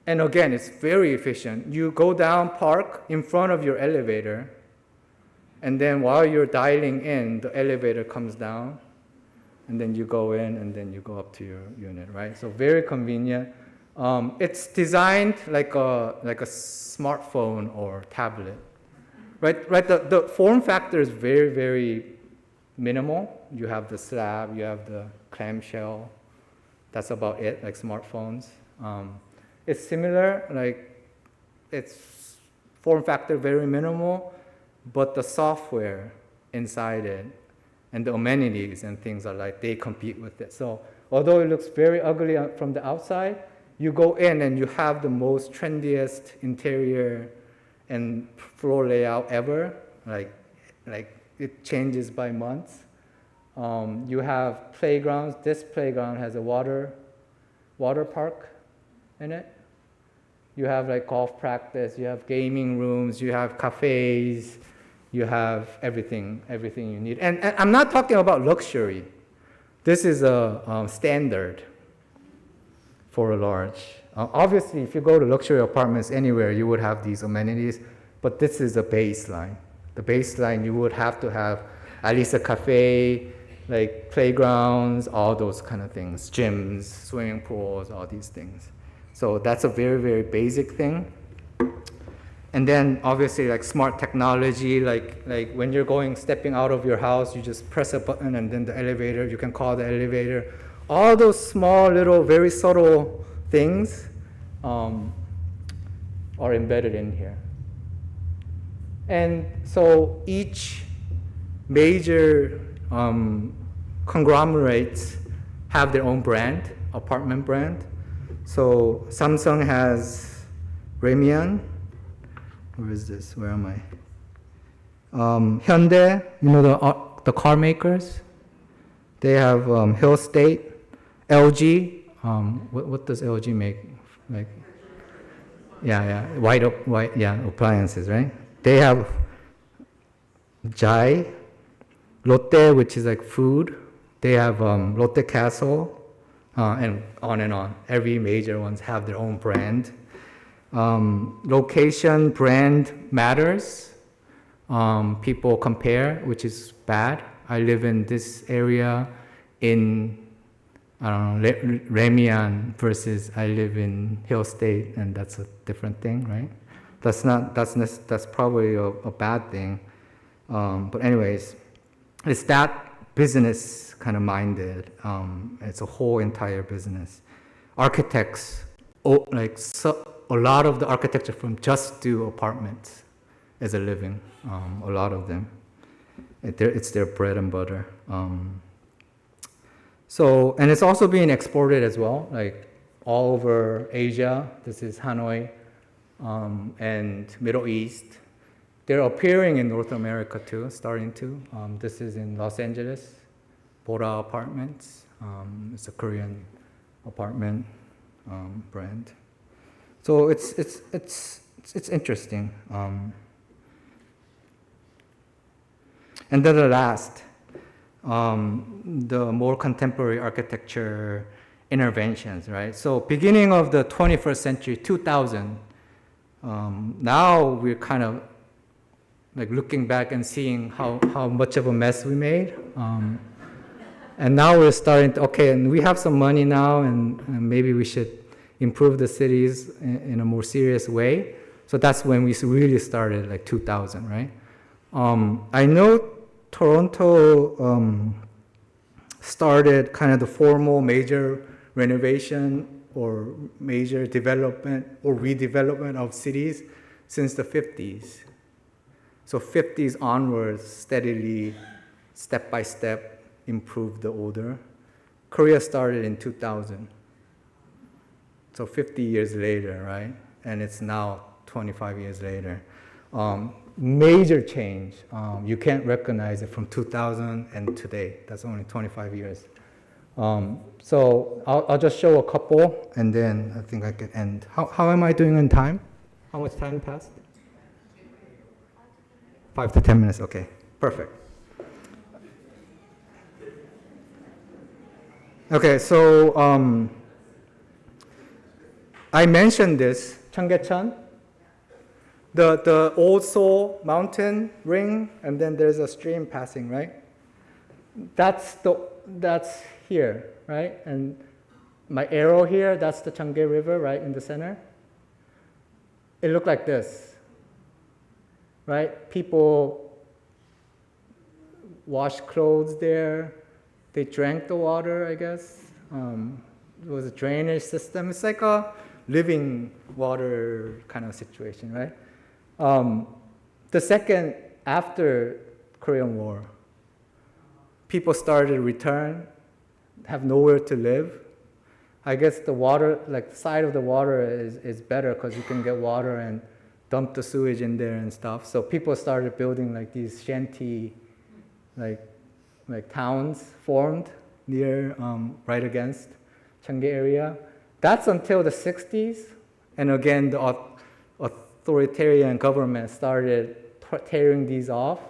And again, it's very efficient. You go down, park in front of your elevator, and then while you're dialing in, the elevator comes down, and then you go in, and then you go up to your unit, right? So very convenient. It's designed like a smartphone or tablet, right? The form factor is very, very minimal. You have the slab, you have the clamshell. That's about it, like smartphones. It's similar, like its form factor very minimal, but the software inside it and the amenities and things are like, they compete with it. So although it looks very ugly from the outside, you go in and you have the most trendiest interior and floor layout ever. Like it changes by months. You have playgrounds. This playground has a water park in it. You have like golf practice, you have gaming rooms, you have cafes, you have everything you need. And I'm not talking about luxury. This is a standard for a large. Obviously, if you go to luxury apartments anywhere, you would have these amenities, but this is a baseline. The baseline, you would have to have at least a cafe, like playgrounds, all those kind of things, gyms, swimming pools, all these things. So that's a very, very basic thing. And then obviously like smart technology, like when you're stepping out of your house, you just press a button and then the elevator, you can call the elevator. All those small little, very subtle things are embedded in here. And so each major conglomerates have their own brand, apartment brand. So Samsung has Remian. Where is this? Where am I? Hyundai, you know the car makers. They have Hill State, LG. What does LG make? Like, white appliances, right? They have Jai, Lotte, which is like food. They have Lotte Castle, and on and on. Every major ones have their own brand. Location, brand matters. People compare, which is bad. I live in this area in, I don't know, Remian versus I live in Hill State, and that's a different thing, right? That's probably a bad thing. But anyways, it's that business kind of minded. It's a whole entire business. Architects, a lot of the architecture firms just do apartments as a living. A lot of them. It's their bread and butter. And it's also being exported as well, like all over Asia. This is Hanoi and Middle East. They're appearing in North America too, starting to. This is in Los Angeles, Bora Apartments. It's a Korean apartment brand. So it's interesting. And then the last, the more contemporary architecture interventions, right? So beginning of the 21st century, 2000, now we're kind of like looking back and seeing how much of a mess we made. And now we're starting to, okay, and we have some money now, and maybe we should improve the cities in a more serious way. So that's when we really started, like 2000, right? I know Toronto started kind of the formal major renovation or major development or redevelopment of cities since the 50s. So 50s onwards, steadily, step by step, improved the order. Korea started in 2000. So 50 years later, right? And it's now 25 years later. Major change. You can't recognize it from 2000 and today. That's only 25 years. So I'll just show a couple, and then I think I can end. How am I doing in time? How much time passed? 5 to 10 minutes, okay, perfect. Okay, so I mentioned this, Cheonggyecheon, the old Seoul mountain ring, and then there's a stream passing, right? That's here, right? And my arrow here, that's the Cheonggye River, right, in the center. It looked like this, right? People washed clothes there. They drank the water, I guess. It was a drainage system. It's like a living water kind of situation, right? The second, after Korean War, people started to return, have nowhere to live. I guess the water, like the side of the water is better because you can get water and dump the sewage in there and stuff. So people started building like these shanty, like towns formed near, right against Cheonggye area. That's until the 60s. And again, the authoritarian government started tearing these off.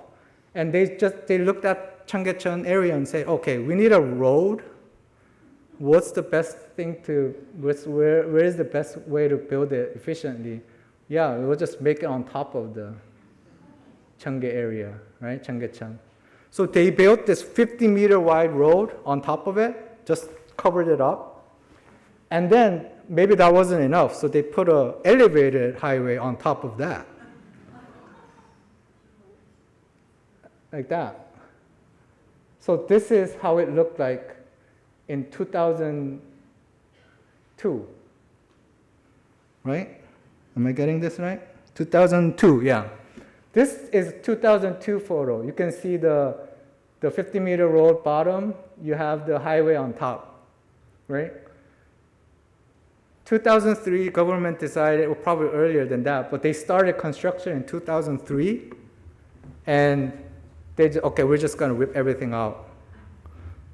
And they looked at Cheonggyecheon area and said, okay, we need a road. What's the best thing where is the best way to build it efficiently? Yeah, we'll just make it on top of the Cheonggye area, right, Cheonggyecheon. So they built this 50-meter wide road on top of it, just covered it up. And then maybe that wasn't enough, so they put an elevated highway on top of that. Like that. So this is how it looked like in 2002. Right? Am I getting this right? 2002, yeah. This is 2002 photo. You can see the 50-meter road bottom. You have the highway on top, right? 2003, government decided, well, probably earlier than that, but they started construction in 2003, and okay, we're just gonna rip everything out.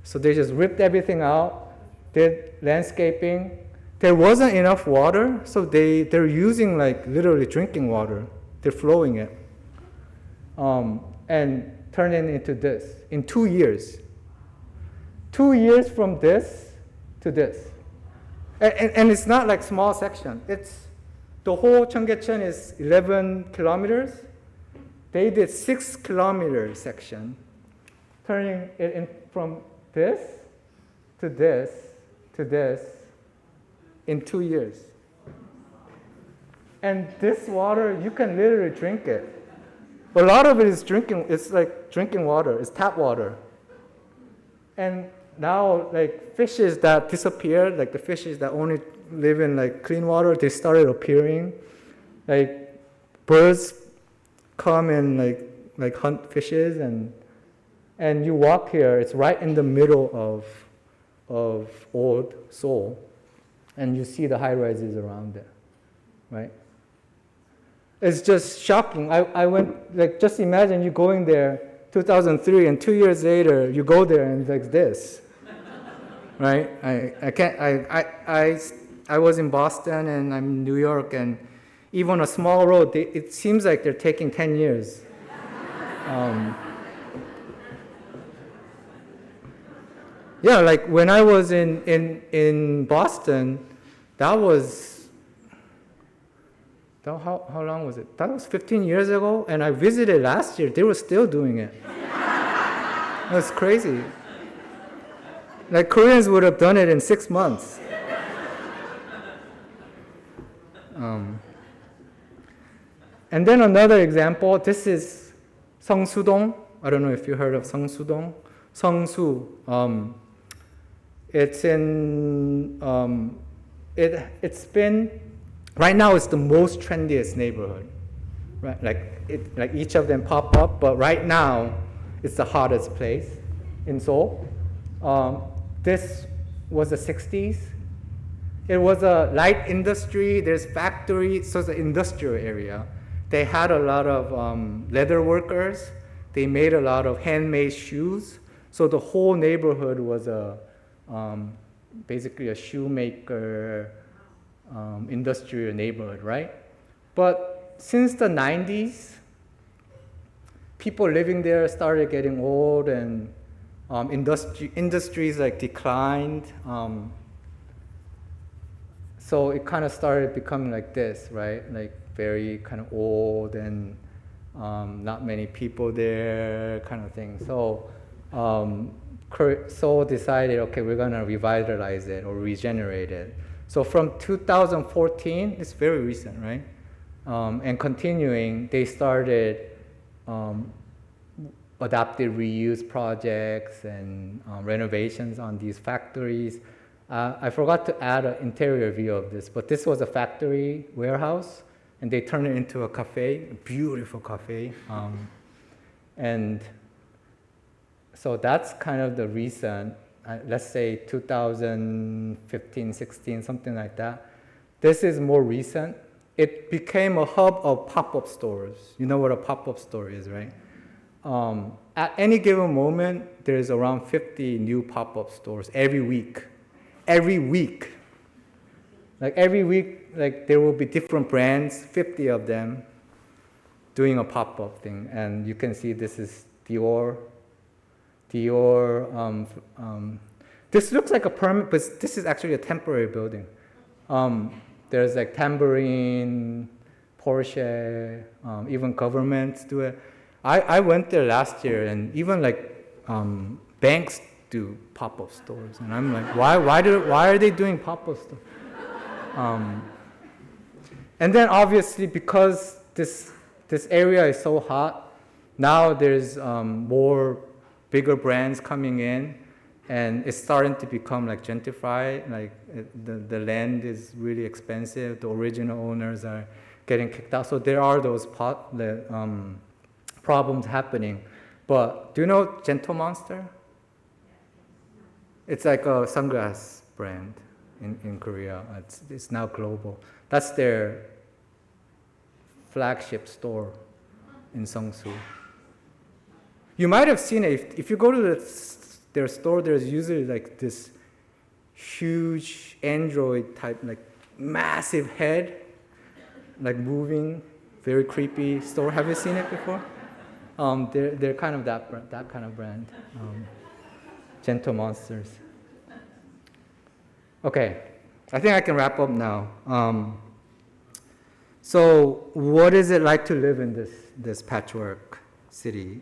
So they just ripped everything out, did landscaping. There wasn't enough water, so they're using like literally drinking water. They're flowing it, and turning it into this in 2 years. 2 years from this to this. And it's not like small section. It's the whole Cheonggyecheon is 11 kilometers. They did 6 kilometer section, turning it in from this to this to this in 2 years. And this water, you can literally drink it. A lot of it is drinking. It's like drinking water. It's tap water. And now, like fishes that disappeared, like the fishes that only live in like clean water, they started appearing. Like birds come and like hunt fishes, and you walk here. It's right in the middle of Old Seoul, and you see the high rises around it, right? It's just shocking. I went, like, just imagine you going there 2003, and 2 years later you go there and it's like this. Right? I was in Boston and I'm in New York, and even a small road, it seems like they're taking 10 years. Yeah, like when I was in Boston, that was, how long was it? That was 15 years ago, and I visited last year. They were still doing it. That's crazy. Like Koreans would have done it in 6 months. And then another example, this is Seongsu-dong. I don't know if you heard of Seongsu-dong. Seongsu. It's in, it's been, right now it's the most trendiest neighborhood. Right? Like each of them pop up, but right now it's the hottest place in Seoul. This was the 60s. It was a light industry. There's factories, so it's an industrial area. They had a lot of leather workers. They made a lot of handmade shoes. So the whole neighborhood was basically a shoemaker industrial neighborhood, right? But since the 90s, people living there started getting old, and industries like declined. So it kind of started becoming like this, right? Like very kind of old and not many people there, kind of thing. So Seoul decided, okay, we're gonna revitalize it or regenerate it. So from 2014, it's very recent, right? And continuing, they started adaptive reuse projects and renovations on these factories. I forgot to add an interior view of this, but this was a factory warehouse, and they turned it into a cafe, a beautiful cafe. And so that's kind of the recent, let's say 2015, 16, something like that. This is more recent. It became a hub of pop-up stores. You know what a pop-up store is, right? At any given moment, there's around 50 new pop-up stores every week. Every week. Like every week, like there will be different brands, 50 of them, doing a pop-up thing. And you can see this is Dior. This looks like a permanent, but this is actually a temporary building. There's like Tambourine, Porsche, even governments do it. I went there last year, and even like banks do pop-up stores, and I'm like, why are they doing pop-up stores? And then obviously because this area is so hot, now there's more bigger brands coming in, and it's starting to become like gentrified. Like the land is really expensive. The original owners are getting kicked out. So there are those problems happening. But do you know Gentle Monster? It's like a sunglass brand. in Korea. It's now global. That's their flagship store in Seongsu. You might have seen it. If you go to their store, there's usually like this huge Android type, like massive head, like moving, very creepy store. Have you seen it before? They're kind of that kind of brand. Gentle Monsters. Okay, I think I can wrap up now. So, what is it like to live in this patchwork city?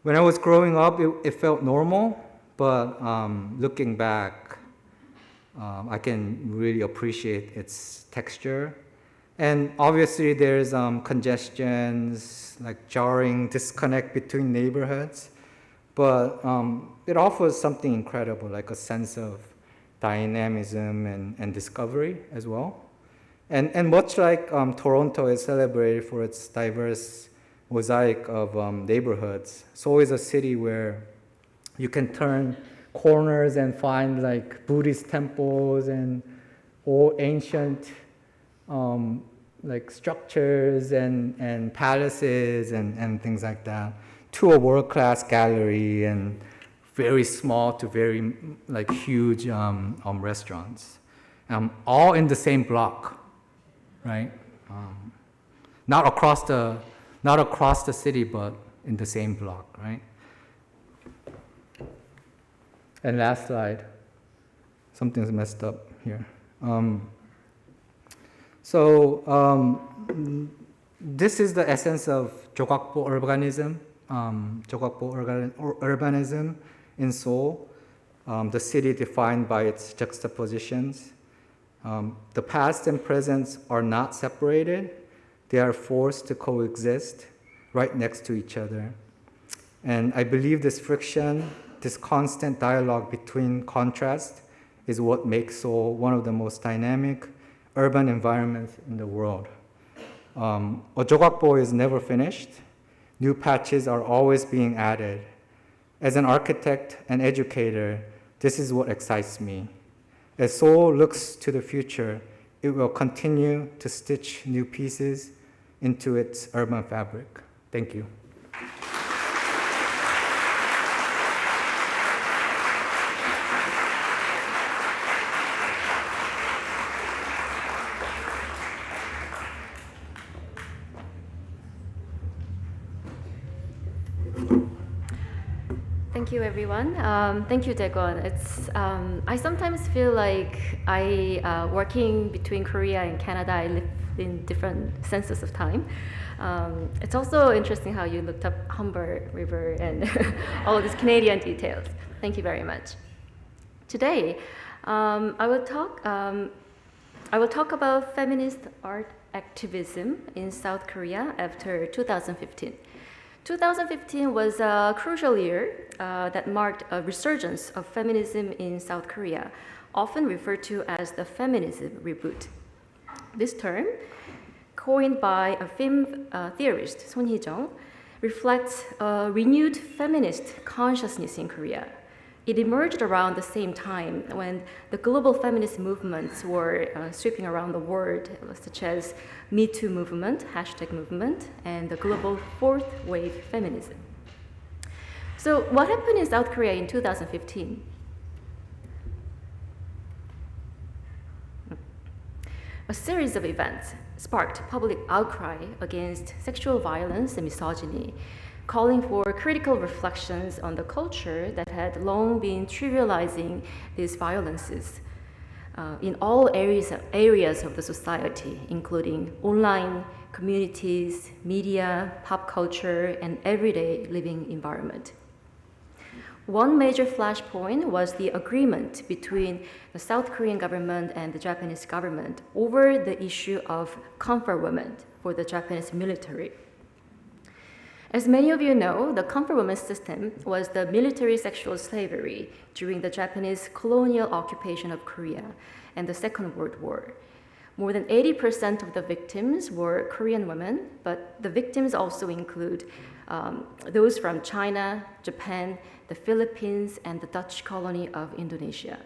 When I was growing up, it felt normal, but looking back, I can really appreciate its texture. And obviously, there's congestions, like jarring disconnect between neighborhoods, but it offers something incredible, like a sense of dynamism and discovery as well. And much like Toronto is celebrated for its diverse mosaic of neighborhoods, so is a city where you can turn corners and find like Buddhist temples and old ancient like structures and palaces and things like that, to a world-class gallery and very small to very like huge restaurants, all in the same block, right? Not across the city, but in the same block, right? And last slide. Something's messed up here. This is the essence of Jogakpo urbanism. Urbanism in Seoul, the city defined by its juxtapositions. The past and present are not separated. They are forced to coexist right next to each other. And I believe this friction, this constant dialogue between contrast, is what makes Seoul one of the most dynamic urban environments in the world. Jogakpo is never finished. New patches are always being added. As an architect and educator, this is what excites me. As Seoul looks to the future, it will continue to stitch new pieces into its urban fabric. Thank you. Thank you, everyone. Thank you, Daegon. I sometimes feel like working between Korea and Canada, I live in different senses of time. It's also interesting how you looked up Humber River and all of these Canadian details. Thank you very much. Today, I will talk about feminist art activism in South Korea after 2015. 2015 was a crucial year that marked a resurgence of feminism in South Korea, often referred to as the feminism reboot. This term, coined by a film theorist, Son Hee-jung, reflects a renewed feminist consciousness in Korea. It emerged around the same time when the global feminist movements were sweeping around the world, such as Me Too movement, #movement, and the global fourth wave feminism. So what happened in South Korea in 2015? A series of events sparked public outcry against sexual violence and misogyny, calling for critical reflections on the culture that had long been trivializing these violences in all areas of the society, including online, communities, media, pop culture, and everyday living environment. One major flashpoint was the agreement between the South Korean government and the Japanese government over the issue of comfort women for the Japanese military. As many of you know, the comfort woman system was the military sexual slavery during the Japanese colonial occupation of Korea and the Second World War. More than 80% of the victims were Korean women, but the victims also include those from China, Japan, the Philippines, and the Dutch colony of Indonesia.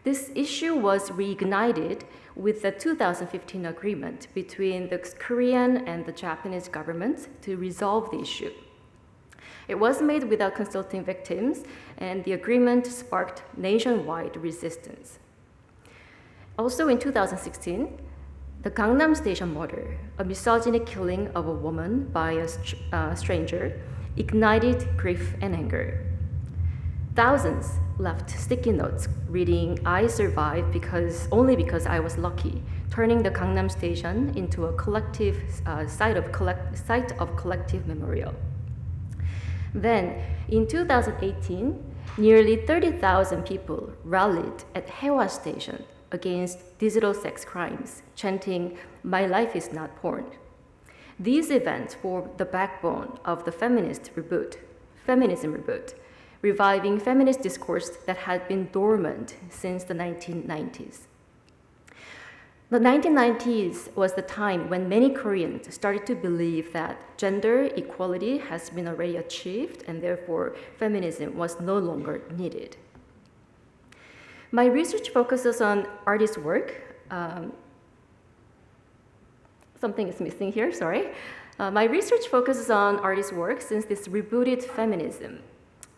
This issue was reignited with the 2015 agreement between the Korean and the Japanese governments to resolve the issue. It was made without consulting victims, and the agreement sparked nationwide resistance. Also in 2016, the Gangnam Station murder, a misogynic killing of a woman by a stranger, ignited grief and anger. Thousands left sticky notes reading, "I survived only because I was lucky," turning the Gangnam Station into a collective site of collective memorial. Then, in 2018, nearly 30,000 people rallied at Haewa Station against digital sex crimes, chanting, "My life is not porn." These events formed the backbone of the feminism reboot, reviving feminist discourse that had been dormant since the 1990s. The 1990s was the time when many Koreans started to believe that gender equality has been already achieved and therefore feminism was no longer needed. My research focuses on artists' work. Something is missing here, sorry. My research focuses on artists' work since this rebooted feminism.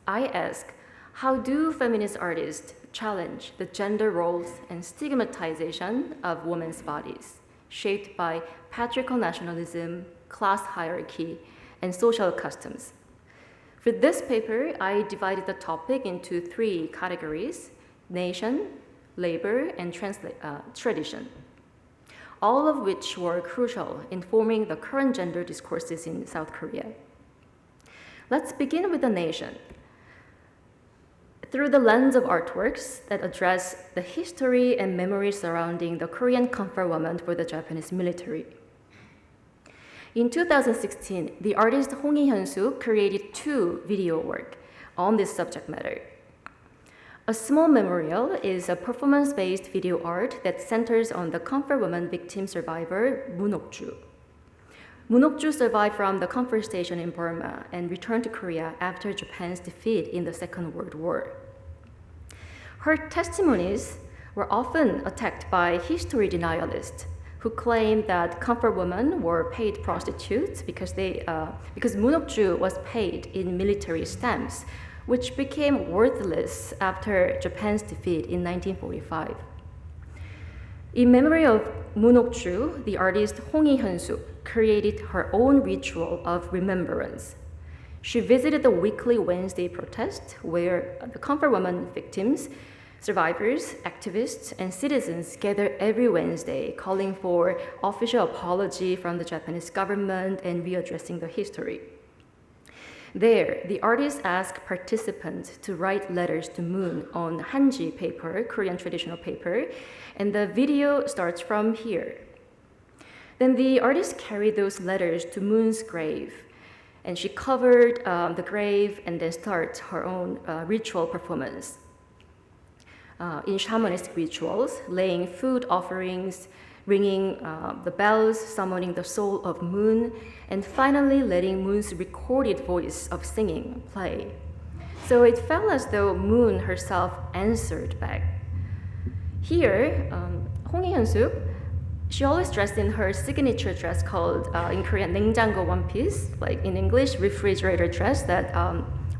I ask, how do feminist artists challenge the gender roles and stigmatization of women's bodies, shaped by patriarchal nationalism, class hierarchy, and social customs? For this paper, I divided the topic into 3 categories: nation, labor, and tradition, all of which were crucial in forming the current gender discourses in South Korea. Let's begin with the nation. Through the lens of artworks that address the history and memory surrounding the Korean comfort woman for the Japanese military. In 2016, the artist Hong Hyun-soo created 2 video work on this subject matter. A small memorial is a performance-based video art that centers on the comfort woman victim survivor Moon Ok-ju. Moon Ok-ju survived from the comfort station in Burma and returned to Korea after Japan's defeat in the Second World War. Her testimonies were often attacked by history denialists who claimed that comfort women were paid prostitutes because Moon Ok-ju was paid in military stamps, which became worthless after Japan's defeat in 1945. In memory of Moon Ok-ju, the artist Hong Hyun-soo created her own ritual of remembrance. She visited the weekly Wednesday protest where the comfort woman victims, survivors, activists, and citizens gather every Wednesday calling for official apology from the Japanese government and readdressing the history. There, the artist asked participants to write letters to Moon on Hanji paper, Korean traditional paper, and the video starts from here. Then the artist carried those letters to Moon's grave, and she covered the grave and then starts her own ritual performance. In shamanistic rituals, laying food offerings, ringing the bells, summoning the soul of Moon, and finally letting Moon's recorded voice of singing play. So it felt as though Moon herself answered back. Here, Hong Hyun-soo, she always dressed in her signature dress called, in Korean, 냉장고 one piece, like in English, refrigerator dress that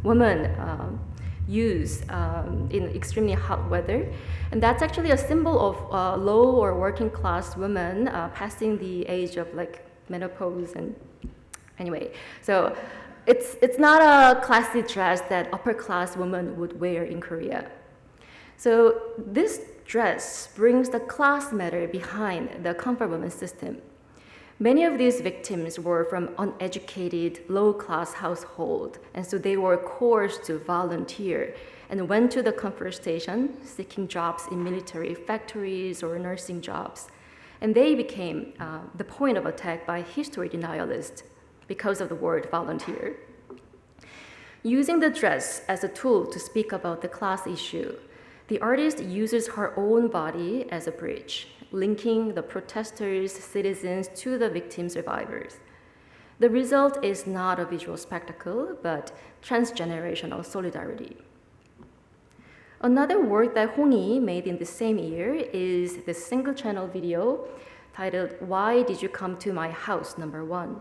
women use in extremely hot weather. And that's actually a symbol of low or working class women passing the age of like menopause. And anyway, so it's not a classy dress that upper class women would wear in Korea. So this dress brings the class matter behind the comfort woman system. Many of these victims were from uneducated, low-class households, and so they were coerced to volunteer and went to the comfort station seeking jobs in military factories or nursing jobs. And they became the point of attack by history denialists because of the word volunteer. Using the dress as a tool to speak about the class issue, the artist uses her own body as a bridge, linking the protesters, citizens to the victim survivors. The result is not a visual spectacle, but transgenerational solidarity. Another work that Hong-yi made in the same year is the single-channel video titled Why Did You Come to My House, #1.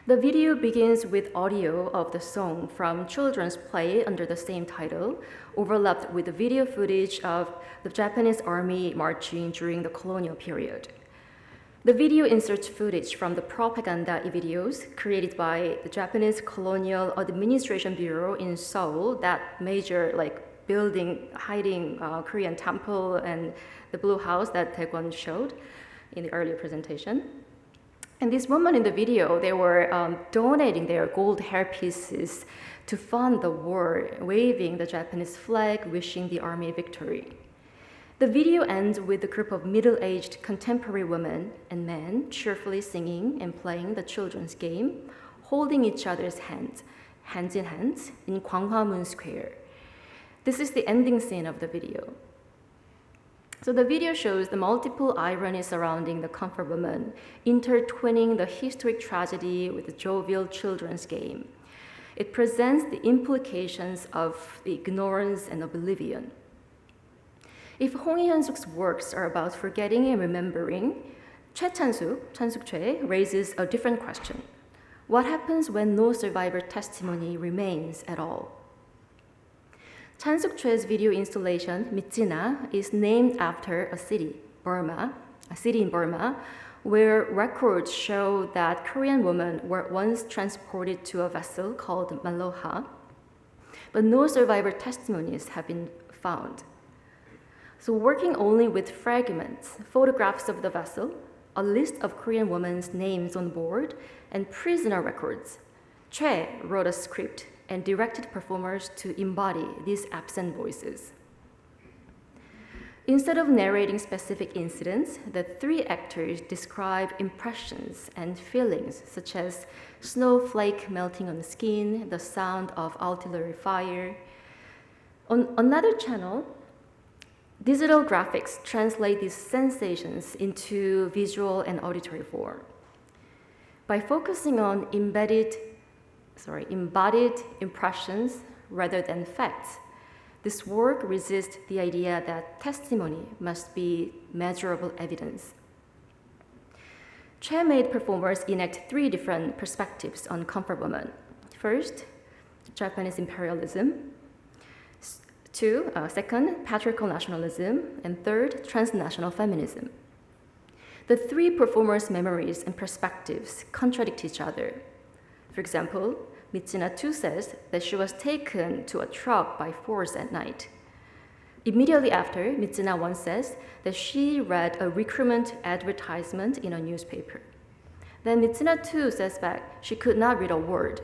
The video begins with audio of the song from children's play under the same title, overlapped with the video footage of the Japanese army marching during the colonial period. The video inserts footage from the propaganda videos created by the Japanese Colonial Administration Bureau in Seoul, that major building hiding Korean temple and the blue house that Taekwon showed in the earlier presentation. And these women in the video, they were donating their gold hairpieces to fund the war, waving the Japanese flag, wishing the army victory. The video ends with a group of middle-aged contemporary women and men cheerfully singing and playing the children's game, holding each other's hands in hands, in Gwanghwamun Square. This is the ending scene of the video. So the video shows the multiple ironies surrounding the comfort woman, intertwining the historic tragedy with the jovial children's game. It presents the implications of the ignorance and oblivion. If Hong Hyun-suk's works are about forgetting and remembering, Chansuk Choi raises a different question. What happens when no survivor testimony remains at all? Chansuk Choi's video installation, Mitsina, is named after a city in Burma, where records show that Korean women were once transported to a vessel called Maloha, but no survivor testimonies have been found. So working only with fragments, photographs of the vessel, a list of Korean women's names on board, and prisoner records, Choi wrote a script and directed performers to embody these absent voices. Instead of narrating specific incidents, the three actors describe impressions and feelings such as snowflake melting on the skin, the sound of artillery fire. On another channel, digital graphics translate these sensations into visual and auditory form. By focusing on embodied impressions rather than facts, this work resists the idea that testimony must be measurable evidence. Choi made performers enact three different perspectives on comfort women. First, Japanese imperialism. Second, patriarchal nationalism. And third, transnational feminism. The three performers' memories and perspectives contradict each other. For example, Mitsina 2 says that she was taken to a truck by force at night. Immediately after, Mitsina 1 says that she read a recruitment advertisement in a newspaper. Then Mitsina 2 says back she could not read a word.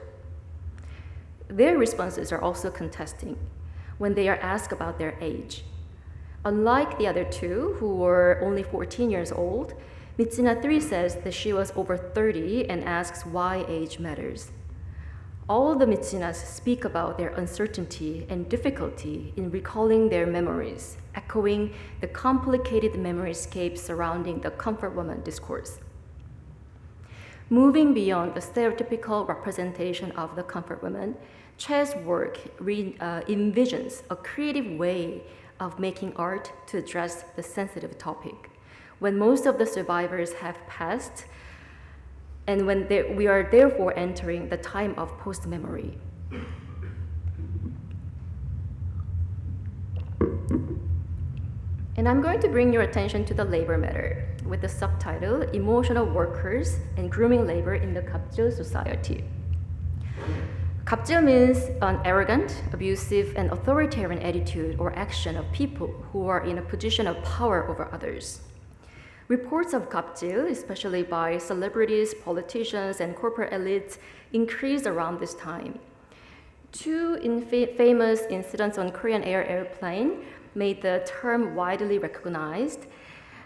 Their responses are also contesting when they are asked about their age. Unlike the other two, who were only 14 years old, Mitsina 3 says that she was over 30 and asks why age matters. All the Mitsinas speak about their uncertainty and difficulty in recalling their memories, echoing the complicated memoryscape surrounding the comfort woman discourse. Moving beyond the stereotypical representation of the comfort woman, Choi's work envisions a creative way of making art to address the sensitive topic. When most of the survivors have passed, and when we are therefore entering the time of post-memory. And I'm going to bring your attention to the labor matter with the subtitle, Emotional Workers and Grooming Labor in the Kapjil Society. Kapjil means an arrogant, abusive, and authoritarian attitude or action of people who are in a position of power over others. Reports of kapjil, especially by celebrities, politicians, and corporate elites, increased around this time. Two famous incidents on Korean Air airplane made the term widely recognized.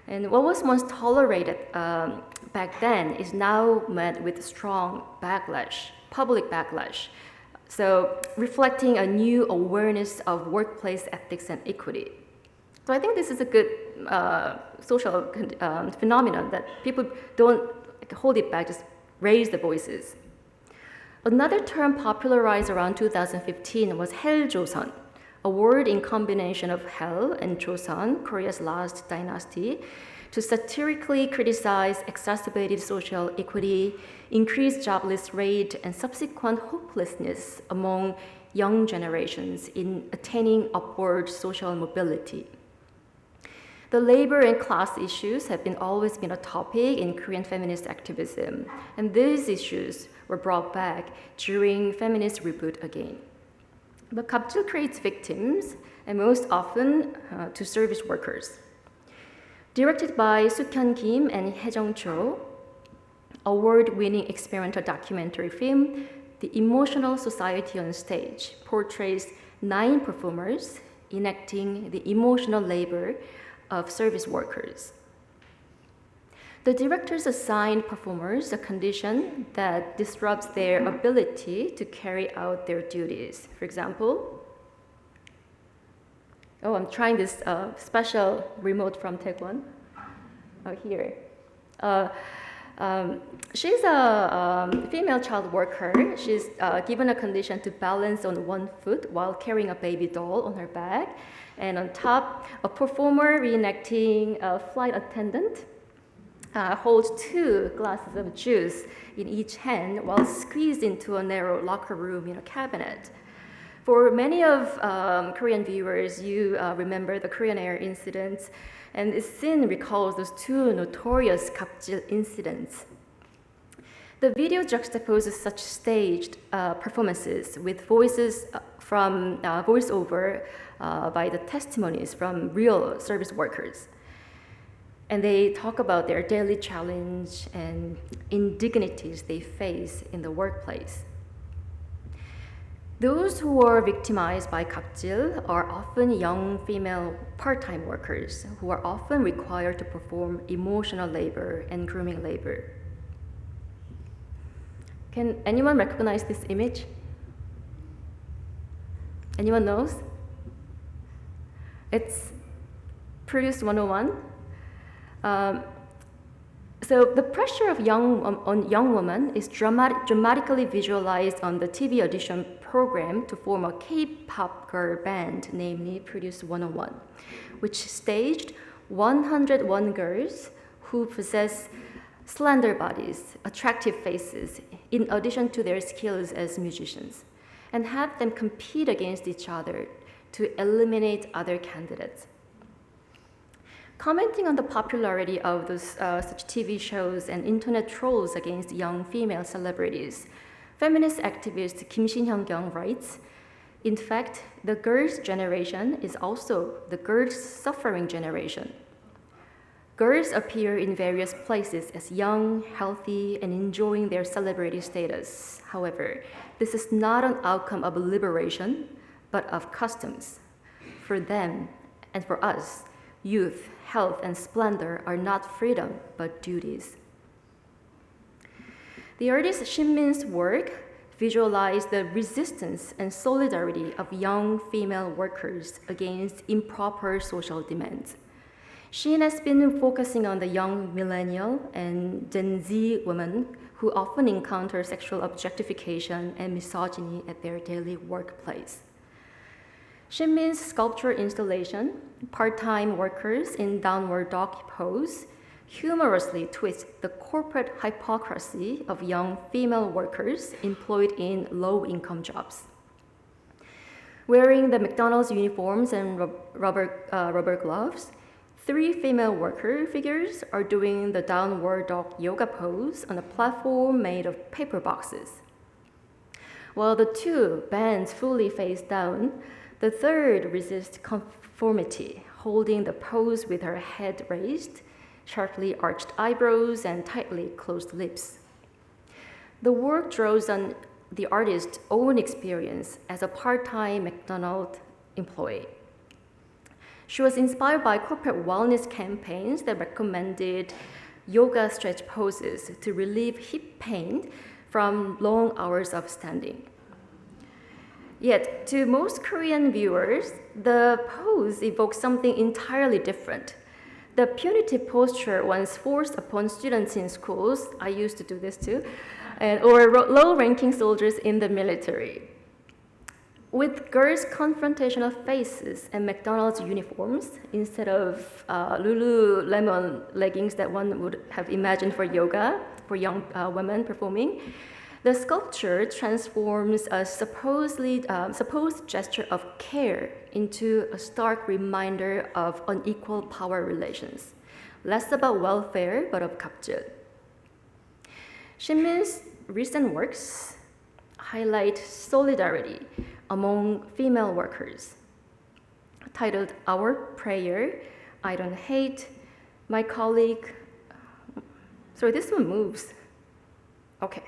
And what was once tolerated back then is now met with strong backlash, public backlash. So reflecting a new awareness of workplace ethics and equity. So I think this is a good social phenomenon that people don't hold it back, just raise the voices. Another term popularized around 2015 was Helljoseon, a word in combination of Hell and Joseon, Korea's last dynasty, to satirically criticize exacerbated social equity, increased jobless rate, and subsequent hopelessness among young generations in attaining upward social mobility. The labor and class issues have always been a topic in Korean feminist activism, and these issues were brought back during feminist reboot again. But 갑질 creates victims, and most often to service workers. Directed by Soo-hyun Kim and Hae-jung Cho, award-winning experimental documentary film, The Emotional Society on Stage portrays 9 performers enacting the emotional labor of service workers. The directors assigned performers a condition that disrupts their ability to carry out their duties. For example, I'm trying this special remote from Taekwon. Here. She's a female child worker. She's given a condition to balance on one foot while carrying a baby doll on her back. And on top, a performer reenacting a flight attendant holds 2 glasses of juice in each hand while squeezed into a narrow locker room in a cabinet. For many of Korean viewers, you remember the Korean Air incidents, and this scene recalls those 2 notorious 갑질 incidents. The video juxtaposes such staged performances with voices from voiceover by the testimonies from real service workers. And they talk about their daily challenge and indignities they face in the workplace. Those who are victimized by 갑질 are often young female part-time workers who are often required to perform emotional labor and grooming labor. Can anyone recognize this image? Anyone knows? It's Produce 101. So the pressure of on young women is dramatically visualized on the TV audition program to form a K-pop girl band, namely Produce 101, which staged 101 girls who possess slender bodies, attractive faces, in addition to their skills as musicians, and had them compete against each other to eliminate other candidates. Commenting on the popularity of those such TV shows and internet trolls against young female celebrities, feminist activist Kim Shin-hyung writes, "In fact, the girls' generation is also the girls' suffering generation. Girls appear in various places as young, healthy, and enjoying their celebrity status. However, this is not an outcome of liberation, but of customs. For them and for us, youth, health, and splendor are not freedom, but duties." The artist Shin Min's work visualized the resistance and solidarity of young female workers against improper social demands. Shin has been focusing on the young millennial and Gen Z women who often encounter sexual objectification and misogyny at their daily workplace. Shin Min's sculpture installation, Part-Time Workers in Downward Dog Pose, humorously twists the corporate hypocrisy of young female workers employed in low-income jobs. Wearing the McDonald's uniforms and rubber gloves, 3 female worker figures are doing the downward dog yoga pose on a platform made of paper boxes. While the 2 bends fully face down, the 3rd resists conformity, holding the pose with her head raised, sharply arched eyebrows, and tightly closed lips. The work draws on the artist's own experience as a part-time McDonald's employee. She was inspired by corporate wellness campaigns that recommended yoga stretch poses to relieve hip pain from long hours of standing. Yet, to most Korean viewers, the pose evokes something entirely different. The punitive posture once forced upon students in schools, I used to do this too, or low-ranking soldiers in the military. With girls' confrontational faces and McDonald's uniforms instead of Lululemon leggings that one would have imagined for yoga, for young women performing, the sculpture transforms a supposed gesture of care into a stark reminder of unequal power relations, less about welfare but of 갑질. Shinmin's recent works highlight solidarity among female workers. Titled Our Prayer, I Don't Hate, My Colleague. Sorry, this one moves. Okay.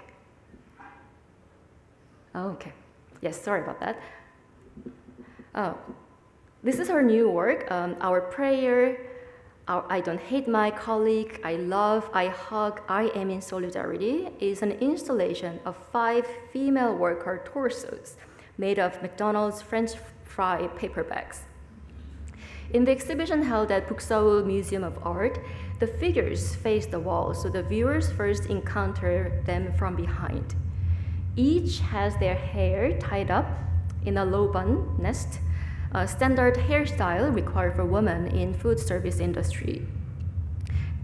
Oh, okay. Yes, sorry about that. Oh, this is her new work, Our Prayer, I Don't Hate My Colleague, I Love, I Hug, I Am in Solidarity, is an installation of 5 female worker torsos made of McDonald's French fry paper bags. In the exhibition held at Bukseul Museum of Art, the figures face the wall, so the viewers first encounter them from behind. Each has their hair tied up in a low bun nest, a standard hairstyle required for women in food service industry.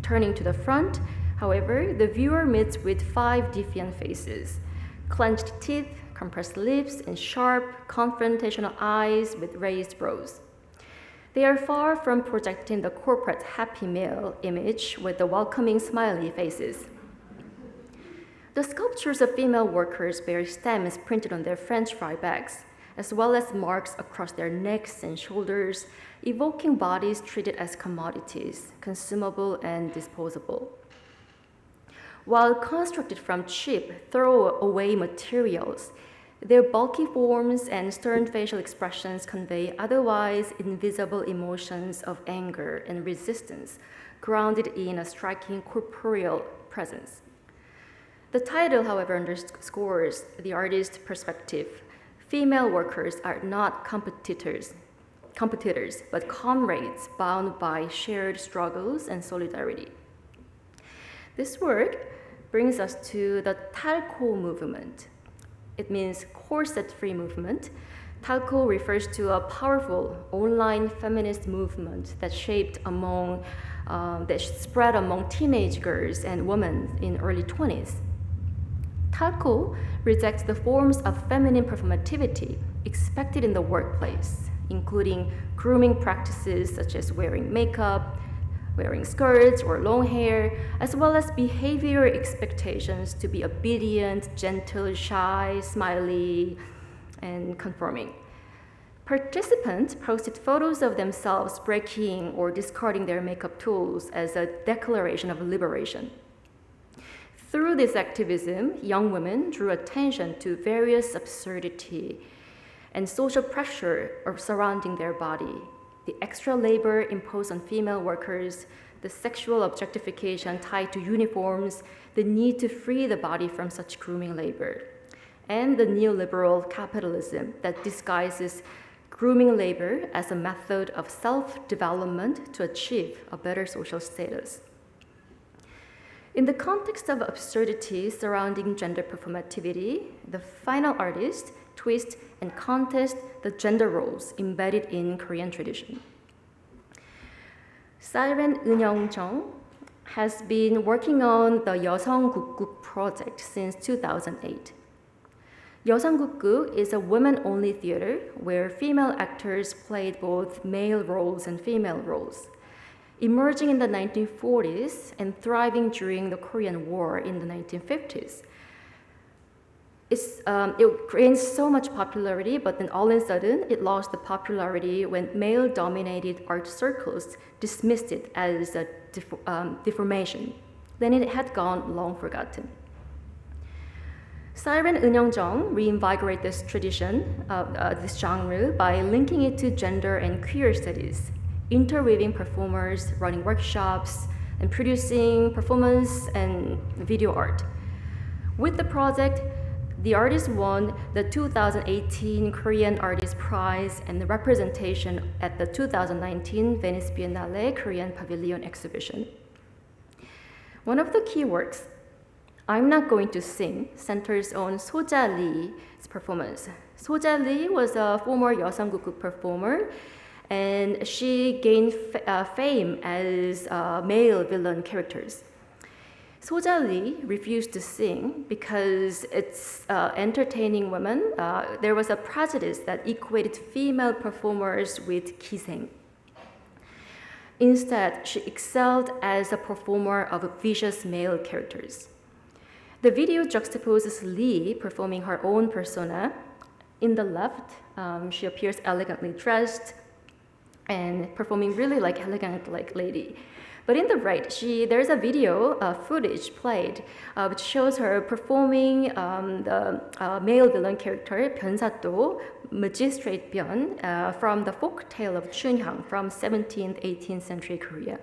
Turning to the front, however, the viewer meets with 5 defiant faces, clenched teeth, compressed lips, and sharp, confrontational eyes with raised brows. They are far from projecting the corporate happy meal image with the welcoming smiley faces. The sculptures of female workers bear stems printed on their French fry bags, as well as marks across their necks and shoulders, evoking bodies treated as commodities, consumable and disposable. While constructed from cheap, throwaway materials, their bulky forms and stern facial expressions convey otherwise invisible emotions of anger and resistance, grounded in a striking corporeal presence. The title, however, underscores the artist's perspective. Female workers are not competitors, but comrades bound by shared struggles and solidarity. This work brings us to the Talco movement. It means corset-free movement. Talco refers to a powerful online feminist movement that spread among teenage girls and women in early 20s. Talco rejects the forms of feminine performativity expected in the workplace, including grooming practices such as wearing makeup, wearing skirts or long hair, as well as behavioral expectations to be obedient, gentle, shy, smiley, and conforming. Participants posted photos of themselves breaking or discarding their makeup tools as a declaration of liberation. Through this activism, young women drew attention to various absurdity and social pressure surrounding their body, the extra labor imposed on female workers, the sexual objectification tied to uniforms, the need to free the body from such grooming labor, and the neoliberal capitalism that disguises grooming labor as a method of self-development to achieve a better social status. In the context of absurdity surrounding gender performativity, the final artist twist and contest the gender roles embedded in Korean tradition. Siren Eun-young has been working on the 여성국국 project since 2008. 여성국국 is a women-only theater where female actors played both male roles and female roles. Emerging in the 1940s and thriving during the Korean War in the 1950s. It gained so much popularity, but then all of a sudden it lost the popularity when male-dominated art circles dismissed it as a deformation. Then it had gone long forgotten. Siren Eun-young reinvigorated this tradition, this genre, by linking it to gender and queer studies, interweaving performers, running workshops, and producing performance and video art. With the project, the artist won the 2018 Korean Artist Prize and the representation at the 2019 Venice Biennale Korean Pavilion exhibition. One of the key works, I'm Not Going to Sing, centers on Soja Lee's performance. Soja Lee was a former 여성극 performer, and she gained fame as male villain characters. Soja Lee refused to sing because it's entertaining women. There was a prejudice that equated female performers with 기생. Instead, she excelled as a performer of vicious male characters. The video juxtaposes Lee performing her own persona. In the left, she appears elegantly dressed and performing really like elegant like lady. But in the right, there's a video footage played which shows her performing the male villain character 변사또, Magistrate Byun, from the folk tale of Chunhyang from 17th, 18th century Korea.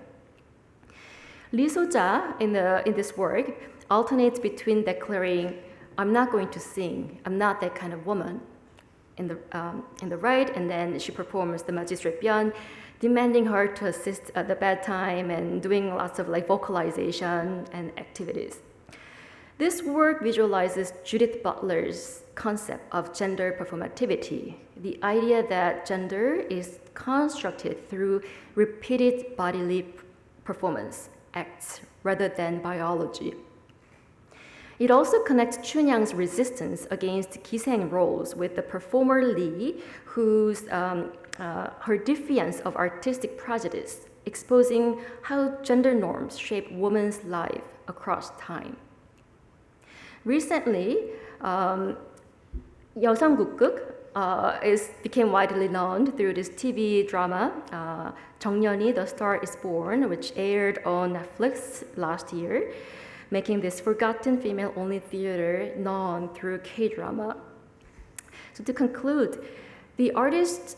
Lee So-ja in this work alternates between declaring, "I'm not going to sing, I'm not that kind of woman," in the right, and then she performs the Magistrate Byun, demanding her to assist at the bedtime and doing lots of like vocalization and activities. This work visualizes Judith Butler's concept of gender performativity, the idea that gender is constructed through repeated bodily performance acts rather than biology. It also connects Chunyang's resistance against 기생 roles with the performer Lee, whose her defiance of artistic prejudice, exposing how gender norms shape women's life across time. Recently, 여성극극 became widely known through this TV drama, 정년이, The Star is Born, which aired on Netflix last year, making this forgotten female-only theater known through K-drama. So to conclude, the artists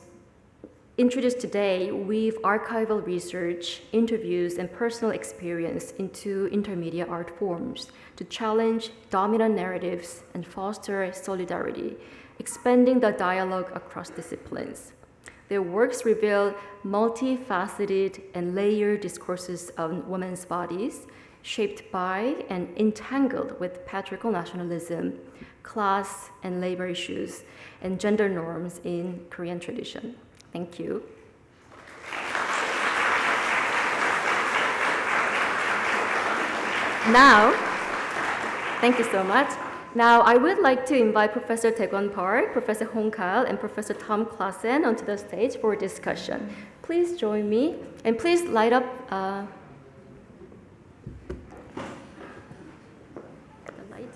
introduced today weave archival research, interviews, and personal experience into intermedia art forms to challenge dominant narratives and foster solidarity, expanding the dialogue across disciplines. Their works reveal multifaceted and layered discourses on women's bodies, shaped by and entangled with patriarchal nationalism, class and labor issues, and gender norms in Korean tradition. Thank you. Now, thank you so much. Now, I would like to invite Professor Taekwon Park, Professor Hong Kal, and Professor Tom Klassen onto the stage for a discussion. Please join me, and please light up the light.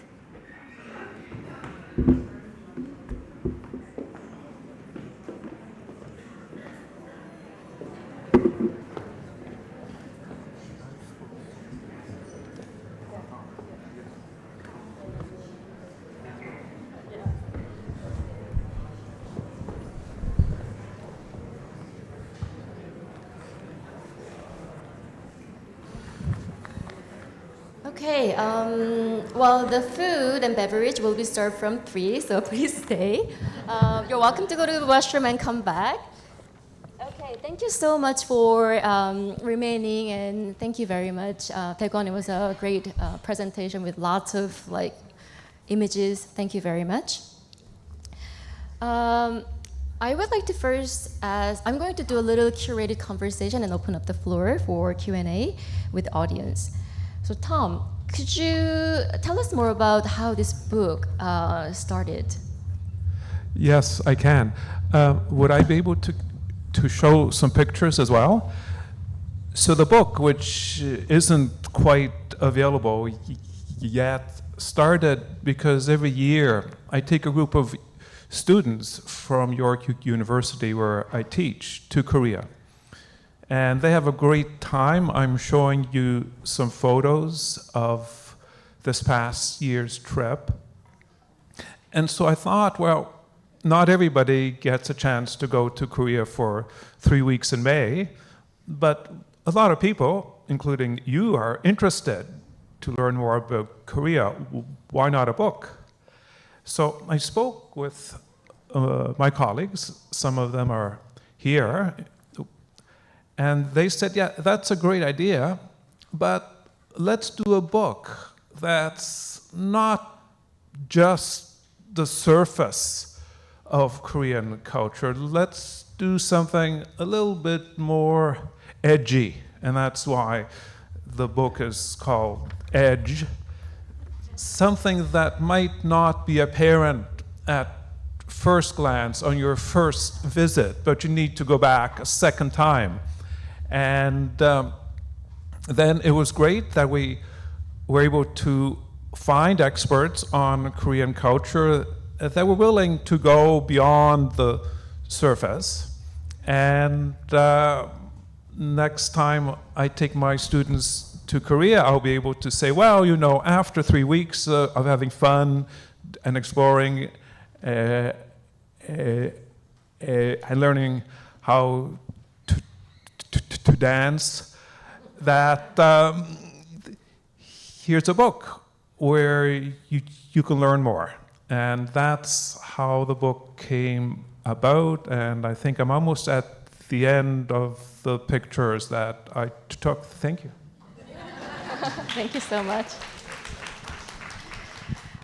Okay, well, the food and beverage will be served from 3, so please stay. You're welcome to go to the restroom and come back. Okay, thank you so much for remaining, and thank you very much. Taekwon, it was a great presentation with lots of images. Thank you very much. I would like to first ask, I'm going to do a little curated conversation and open up the floor for Q&A with the audience. So Tom, could you tell us more about how this book started? Yes, I can. Would I be able to show some pictures as well? So the book, which isn't quite available yet, started because every year I take a group of students from York University, where I teach, to Korea. And they have a great time. I'm showing you some photos of this past year's trip. And so I thought, well, not everybody gets a chance to go to Korea for 3 weeks in May, but a lot of people, including you, are interested to learn more about Korea. Why not a book? So I spoke with my colleagues. Some of them are here. And they said, yeah, that's a great idea, but let's do a book that's not just the surface of Korean culture. Let's do something a little bit more edgy, and that's why the book is called Edge. Something that might not be apparent at first glance on your first visit, but you need to go back a second time. And then it was great that we were able to find experts on Korean culture that were willing to go beyond the surface. And next time I take my students to Korea, I'll be able to say, well, you know, after 3 weeks of having fun and exploring and learning how to dance, that here's a book where you can learn more. And that's how the book came about, and I think I'm almost at the end of the pictures that I took. Thank you. Thank you so much.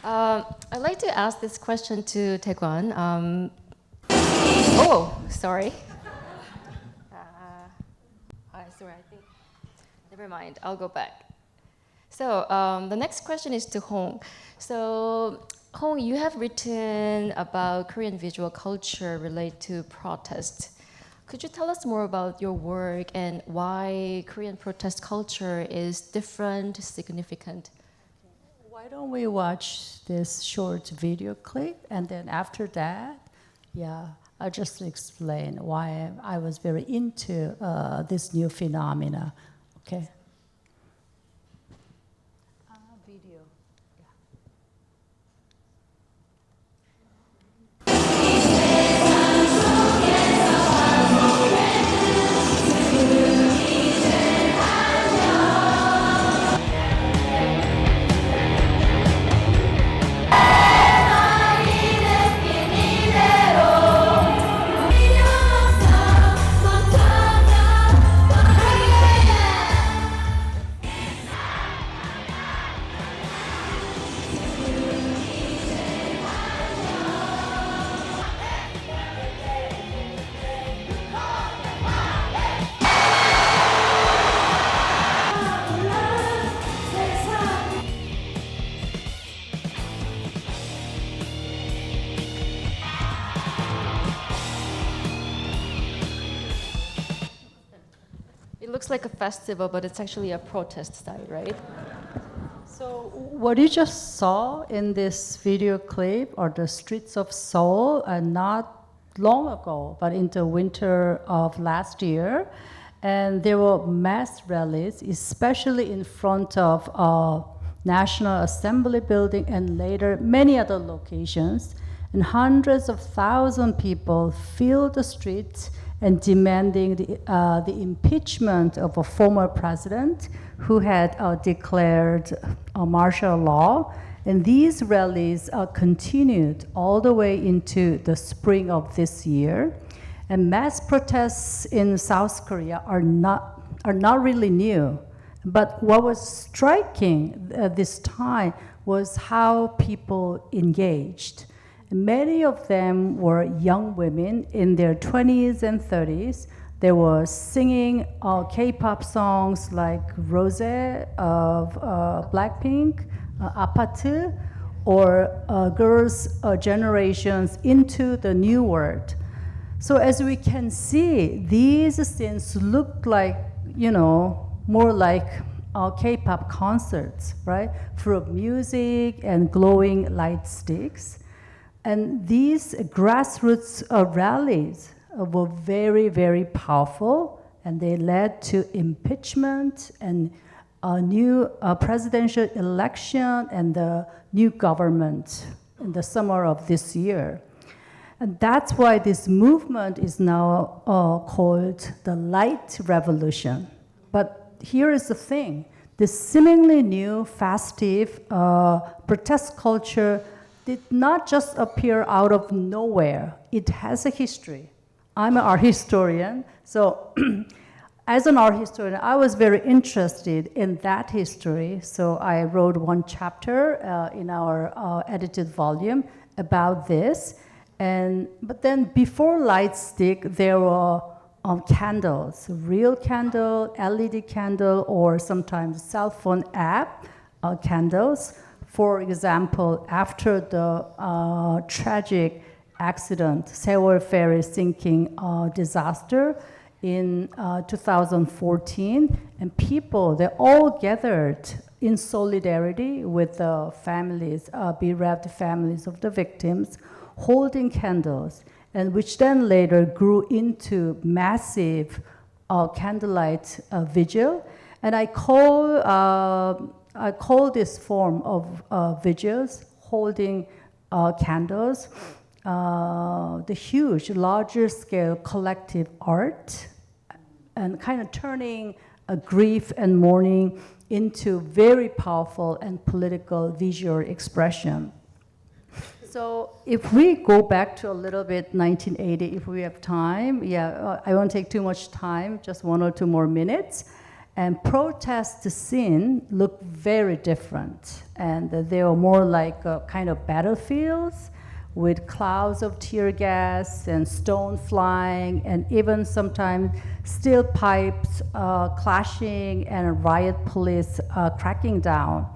I'd like to ask this question to Taekwon. Oh, sorry. Sorry, I think. Never mind. I'll go back. So the next question is to Hong. So Hong, you have written about Korean visual culture related to protest. Could you tell us more about your work and why Korean protest culture is different, significant? Why don't we watch this short video clip, and then after that, I'll just explain why I was very into this new phenomena. Okay. Video. It looks like a festival, but it's actually a protest style, right? So what you just saw in this video clip are the streets of Seoul, not long ago, but in the winter of last year. And there were mass rallies, especially in front of National Assembly building and later many other locations. And hundreds of thousands of people filled the streets and demanding the impeachment of a former president who had declared a martial law. And these rallies continued all the way into the spring of this year. And mass protests in South Korea are not really new. But what was striking this time was how people engaged. Many of them were young women in their 20s and 30s. They were singing K-pop songs like Rose of Blackpink, Apart, or Girls' Generations Into the New World. So as we can see, these scenes look like, more like K-pop concerts, right? Full of music and glowing light sticks. And these grassroots rallies were very, very powerful, and they led to impeachment and a new presidential election and the new government in the summer of this year. And that's why this movement is now called the Light Revolution. But here is the thing. This seemingly new, festive protest culture did not just appear out of nowhere. It has a history. I'm an art historian, so as an art historian, I was very interested in that history. So I wrote one chapter in our edited volume about this. But then before light stick, there were candles, real candle, LED candle, or sometimes cell phone app candles. For example, after the tragic accident, Sewol ferry sinking disaster in 2014, and people, they all gathered in solidarity with the families, bereft families of the victims, holding candles, and which then later grew into massive candlelight vigil. And I call this form of vigils, holding candles, the huge, larger scale collective art, and kind of turning a grief and mourning into very powerful and political visual expression. So if we go back to a little bit 1980, if we have time, I won't take too much time, just 1 or 2 more minutes. And protest scene looked very different. And they were more like kind of battlefields with clouds of tear gas and stone flying, and even sometimes steel pipes clashing and riot police cracking down.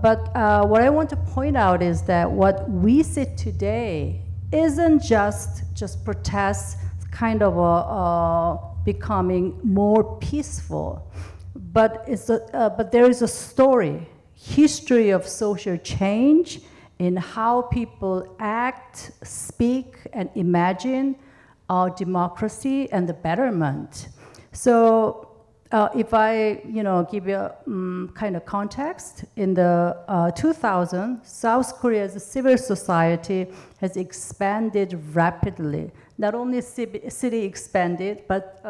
But what I want to point out is that what we see today isn't just protests, kind of becoming more peaceful, but there is a story, history of social change in how people act, speak, and imagine our democracy and the betterment. So if I give you kind of context, in the 2000s, South Korea's civil society has expanded rapidly. Not only city expanded, but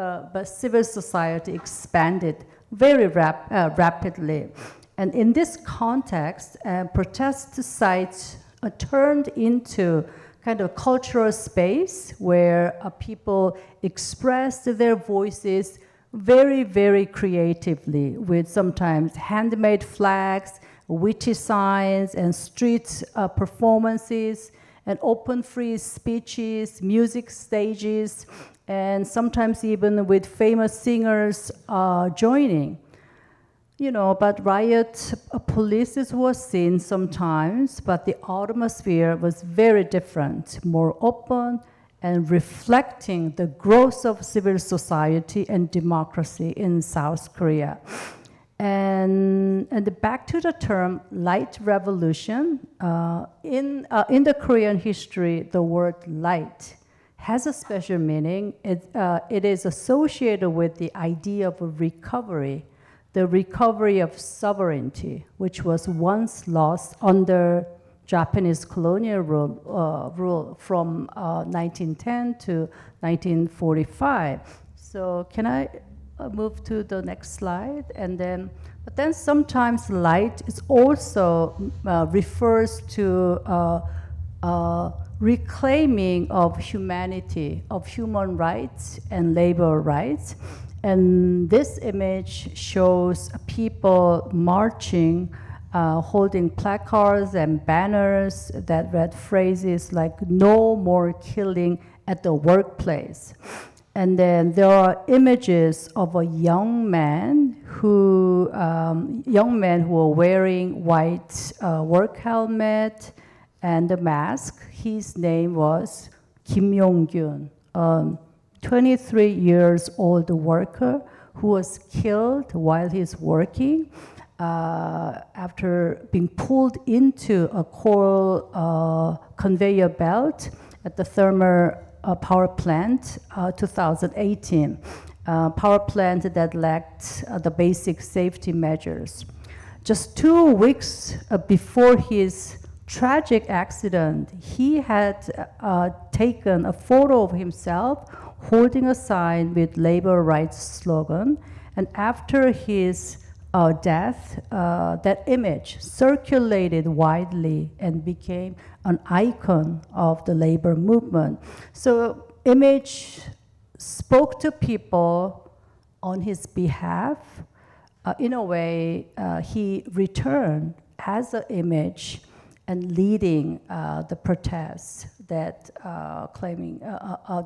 civil society expanded very rapidly. And in this context, protest sites are turned into kind of cultural space where people express their voices very, very creatively, with sometimes handmade flags, witty signs, and street performances, and open free speeches, music stages, and sometimes even with famous singers joining. But riot police was seen sometimes, but the atmosphere was very different, more open, and reflecting the growth of civil society and democracy in South Korea. And back to the term light revolution, in the Korean history, the word light has a special meaning. It is associated with the idea of a recovery, the recovery of sovereignty, which was once lost under Japanese colonial rule from 1910 to 1945. So can I move to the next slide? But then sometimes light is also refers to reclaiming of humanity, of human rights and labor rights. And this image shows people marching, holding placards and banners that read phrases like "No more killing at the workplace." And then there are images of a young man who were wearing white work helmet and a mask. His name was Kim Yong-gyun, 23 years old worker who was killed while he's working after being pulled into a coal conveyor belt at the thermal power plant, 2018. Power plant that lacked the basic safety measures. Just 2 weeks before his tragic accident, he had taken a photo of himself holding a sign with labor rights slogan. And after his death, that image circulated widely and became an icon of the labor movement. So image spoke to people on his behalf. In a way, he returned as an image and leading the protests that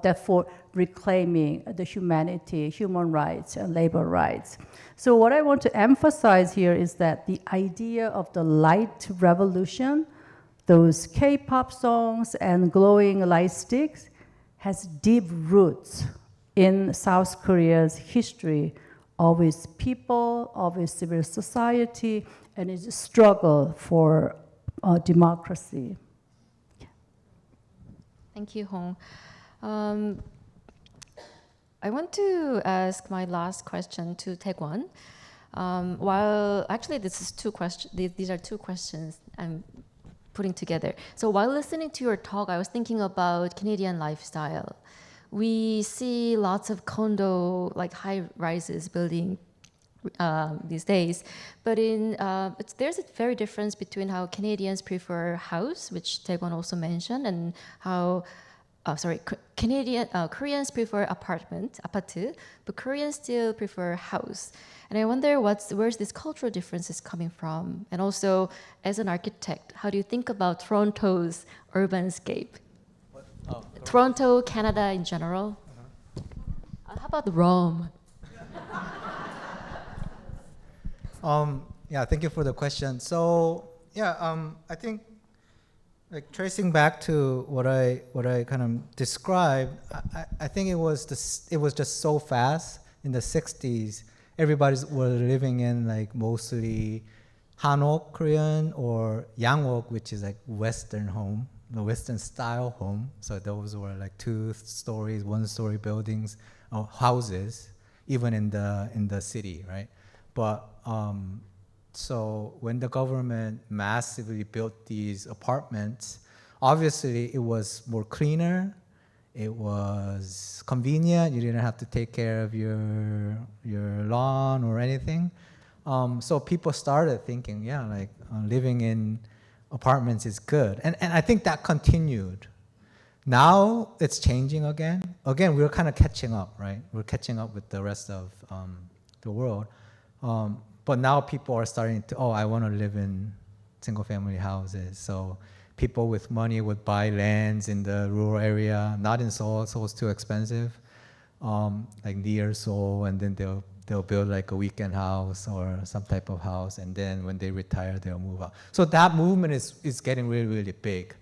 that for reclaiming the humanity, human rights, and labor rights. So what I want to emphasize here is that the idea of the light revolution, those K-pop songs and glowing light sticks, has deep roots in South Korea's history of its people, of its civil society, and its struggle for democracy. Thank you, Hong. I want to ask my last question to Taekwon. While actually these are two questions I'm putting together. So while listening to your talk, I was thinking about Canadian lifestyle. We see lots of condo, like high rises building these days, but there's a very difference between how Canadians prefer house, which Taekwon also mentioned, and how Koreans prefer apart, but Koreans still prefer house. And I wonder where's this cultural differences coming from? And also, as an architect, how do you think about Toronto's urbanscape? Toronto, Canada in general. How about Rome? Yeah, thank you for the question. So yeah, I think like tracing back to what I kind of described, I think it was just so fast in the 60s. Everybody was living in like mostly Hanok Korean or Yanggok, which is like Western home, the Western style home. So those were like 2 stories, 1-story buildings, houses, even in the city, right? But so when the government massively built these apartments, obviously it was more cleaner, it was convenient, you didn't have to take care of your lawn or anything. So people started thinking, yeah, like living in apartments is good. And I think that continued. Now it's changing again. Again, we're kind of catching up, right? We're catching up with the rest of the world. But now people are starting to, I want to live in single-family houses. So people with money would buy lands in the rural area, not in Seoul. Seoul's too expensive, like near Seoul, and then they'll build like a weekend house or some type of house, and then when they retire, they'll move out. So that movement is getting really, really big.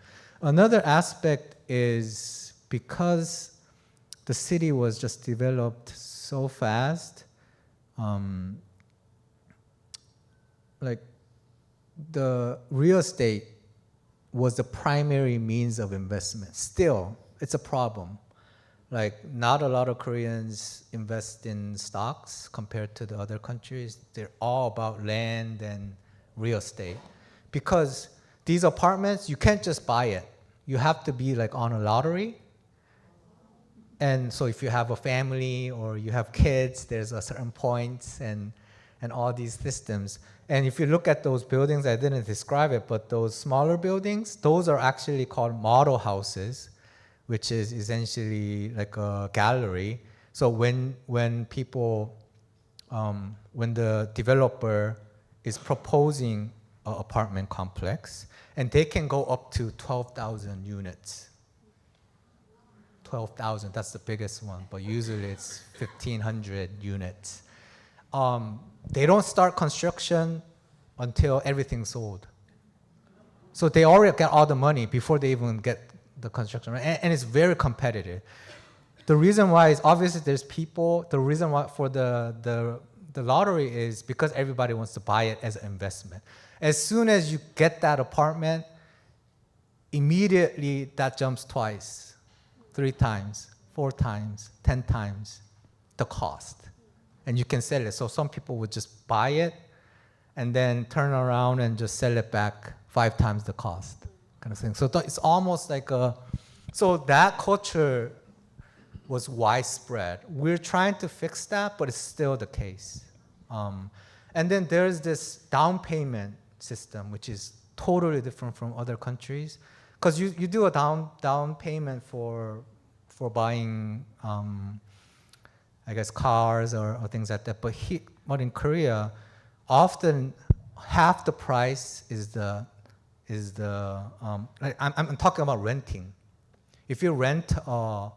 Another aspect is because the city was just developed so fast, like the real estate was the primary means of investment. Still, it's a problem. Like not a lot of Koreans invest in stocks compared to the other countries. They're all about land and real estate. Because these apartments, you can't just buy it. You have to be like on a lottery. And so if you have a family or you have kids, there's a certain points and all these systems. And if you look at those buildings, I didn't describe it, but those smaller buildings, those are actually called model houses, which is essentially like a gallery. So when people, when the developer is proposing an apartment complex, and they can go up to 12,000 units. 12,000, that's the biggest one, but usually it's 1,500 units. They don't start construction until everything's sold. So they already get all the money before they even get the construction, right? And it's very competitive. The reason why is obviously there's people. The reason why for the lottery is because everybody wants to buy it as an investment. As soon as you get that apartment, immediately that jumps twice, 3 times, 4 times, 10 times the cost. And you can sell it. So some people would just buy it and then turn around and just sell it back 5 times the cost, kind of thing. So it's almost like so that culture was widespread. We're trying to fix that, but it's still the case. And then there's this down payment system, which is totally different from other countries. Because you do a down payment for buying, I guess, cars or things like that. But in Korea, often half the price is the is the I'm talking about renting. If you rent a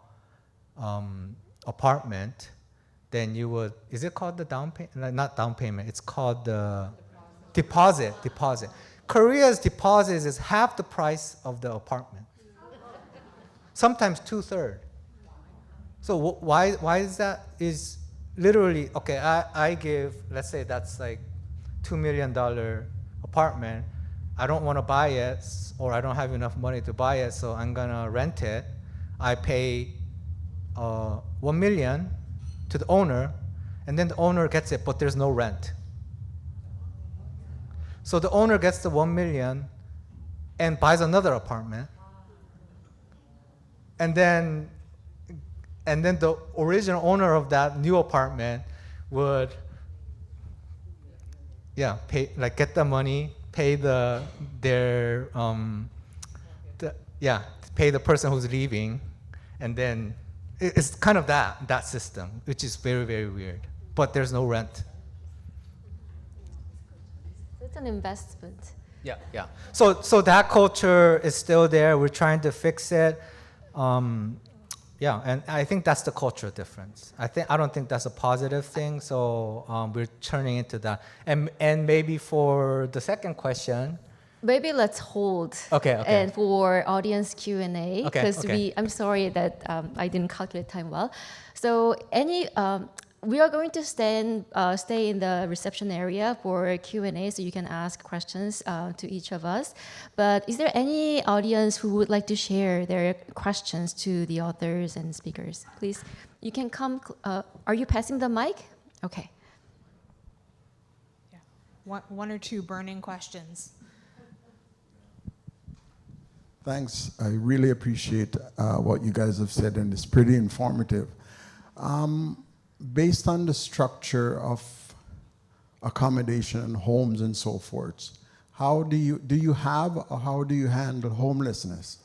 apartment, then you would, is it called the down payment? Not down payment, it's called the deposit. Korea's deposit is half the price of the apartment. Sometimes 2/3. So why is that? Is literally, okay, I give, let's say that's like $2 million apartment. I don't want to buy it, or I don't have enough money to buy it, so I'm gonna rent it. I pay $1 million to the owner, and then the owner gets it, but there's no rent. So the owner gets the $1 million and buys another apartment, and then the original owner of that new apartment would, pay, like, get the money, pay pay the person who's leaving, and then it's kind of that system, which is very, very weird. But there's no rent. It's an investment. Yeah. So that culture is still there. We're trying to fix it. And I think that's the cultural difference. I don't think that's a positive thing. So we're turning into that. And maybe for the second question. Maybe let's hold. Okay. And for audience Q&A, because okay. I'm sorry that I didn't calculate time well. So we are going to stay in the reception area for Q&A, so you can ask questions to each of us. But is there any audience who would like to share their questions to the authors and speakers? Please, you can come. Are you passing the mic? Okay. Yeah. One or two burning questions. Thanks. I really appreciate what you guys have said, and it's pretty informative. Based on the structure of accommodation and homes and so forth, how do you have, or how do you handle homelessness?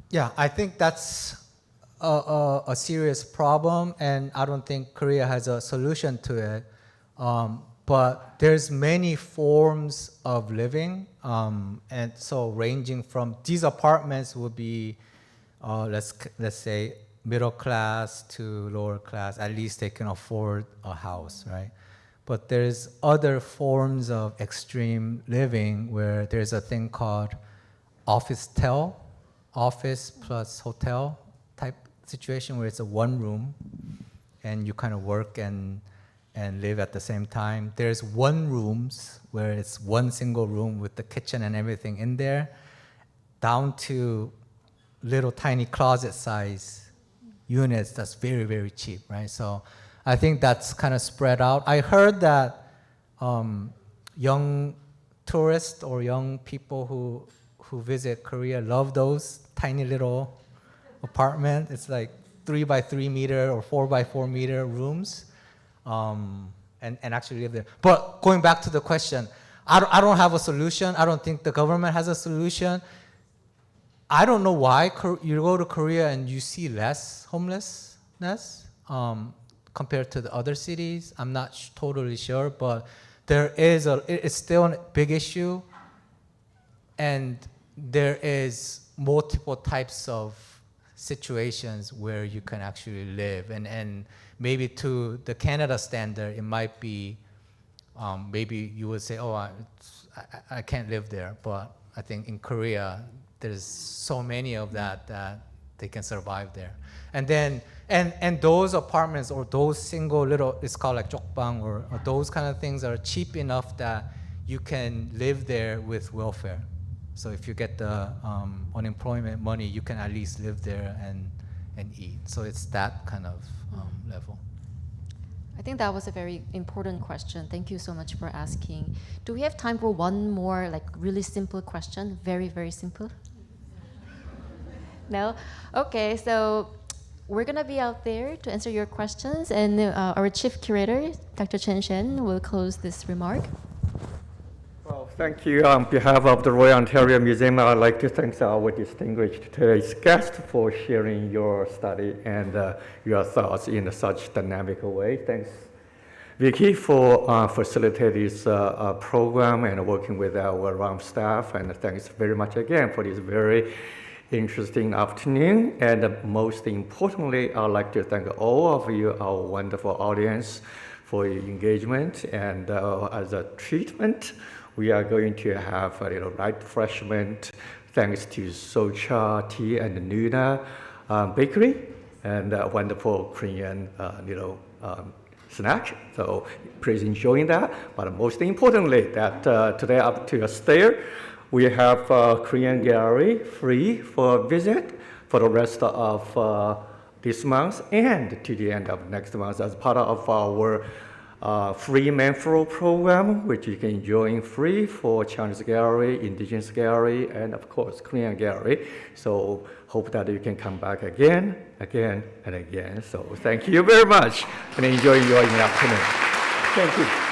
Yeah, I think that's a serious problem, and I don't think Korea has a solution to it. But there's many forms of living, and so ranging from, these apartments would be, let's say, middle class to lower class. At least they can afford a house, right? But there's other forms of extreme living where there's a thing called office plus hotel type situation, where it's a one room, and you kind of work and live at the same time. There's one rooms where it's one single room with the kitchen and everything in there, down to little tiny closet size units that's very, very cheap, right? So I think that's kind of spread out. I heard that young tourists or young people who visit Korea love those tiny little apartments. It's like 3 by 3 meter or 4 by 4 meter rooms. And actually live there. But going back to the question, I don't have a solution. I don't think the government has a solution. I don't know why you go to Korea and you see less homelessness compared to the other cities. I'm not totally sure, but it's still a big issue, and there is multiple types of situations where you can actually live, and maybe to the Canada standard, it might be, maybe you would say, oh, I can't live there. But I think in Korea, there's so many of that they can survive there. And then, and those apartments or those single little, it's called like jokbang, or those kind of things are cheap enough that you can live there with welfare. So if you get the unemployment money, you can at least live there and eat. So it's that kind of level. I think that was a very important question. Thank you so much for asking. Do we have time for one more, like, really simple question? Very, very simple? No? Okay, so we're going to be out there to answer your questions, and our chief curator, Dr. Chen Shen, will close this remark. Well, thank you. On behalf of the Royal Ontario Museum, I'd like to thank our distinguished today's guest for sharing your study and your thoughts in such dynamic way. Thanks. Vicky for facilitating this program and working with our RAM staff. And thanks very much again for this very interesting afternoon. And most importantly, I'd like to thank all of you, our wonderful audience, for your engagement. And as a treatment, we are going to have a little light refreshment thanks to Socha Tea and Nuna Bakery and a wonderful Korean snack. So please enjoy that. But most importantly, that today up to upstairs, we have Korean gallery free for visit for the rest of this month and to the end of next month as part of our free menstrual program, which you can enjoy free for Chinese gallery, Indigenous gallery, and of course Korean gallery. So hope that you can come back again, and again. So thank you very much and enjoy your afternoon. Thank you.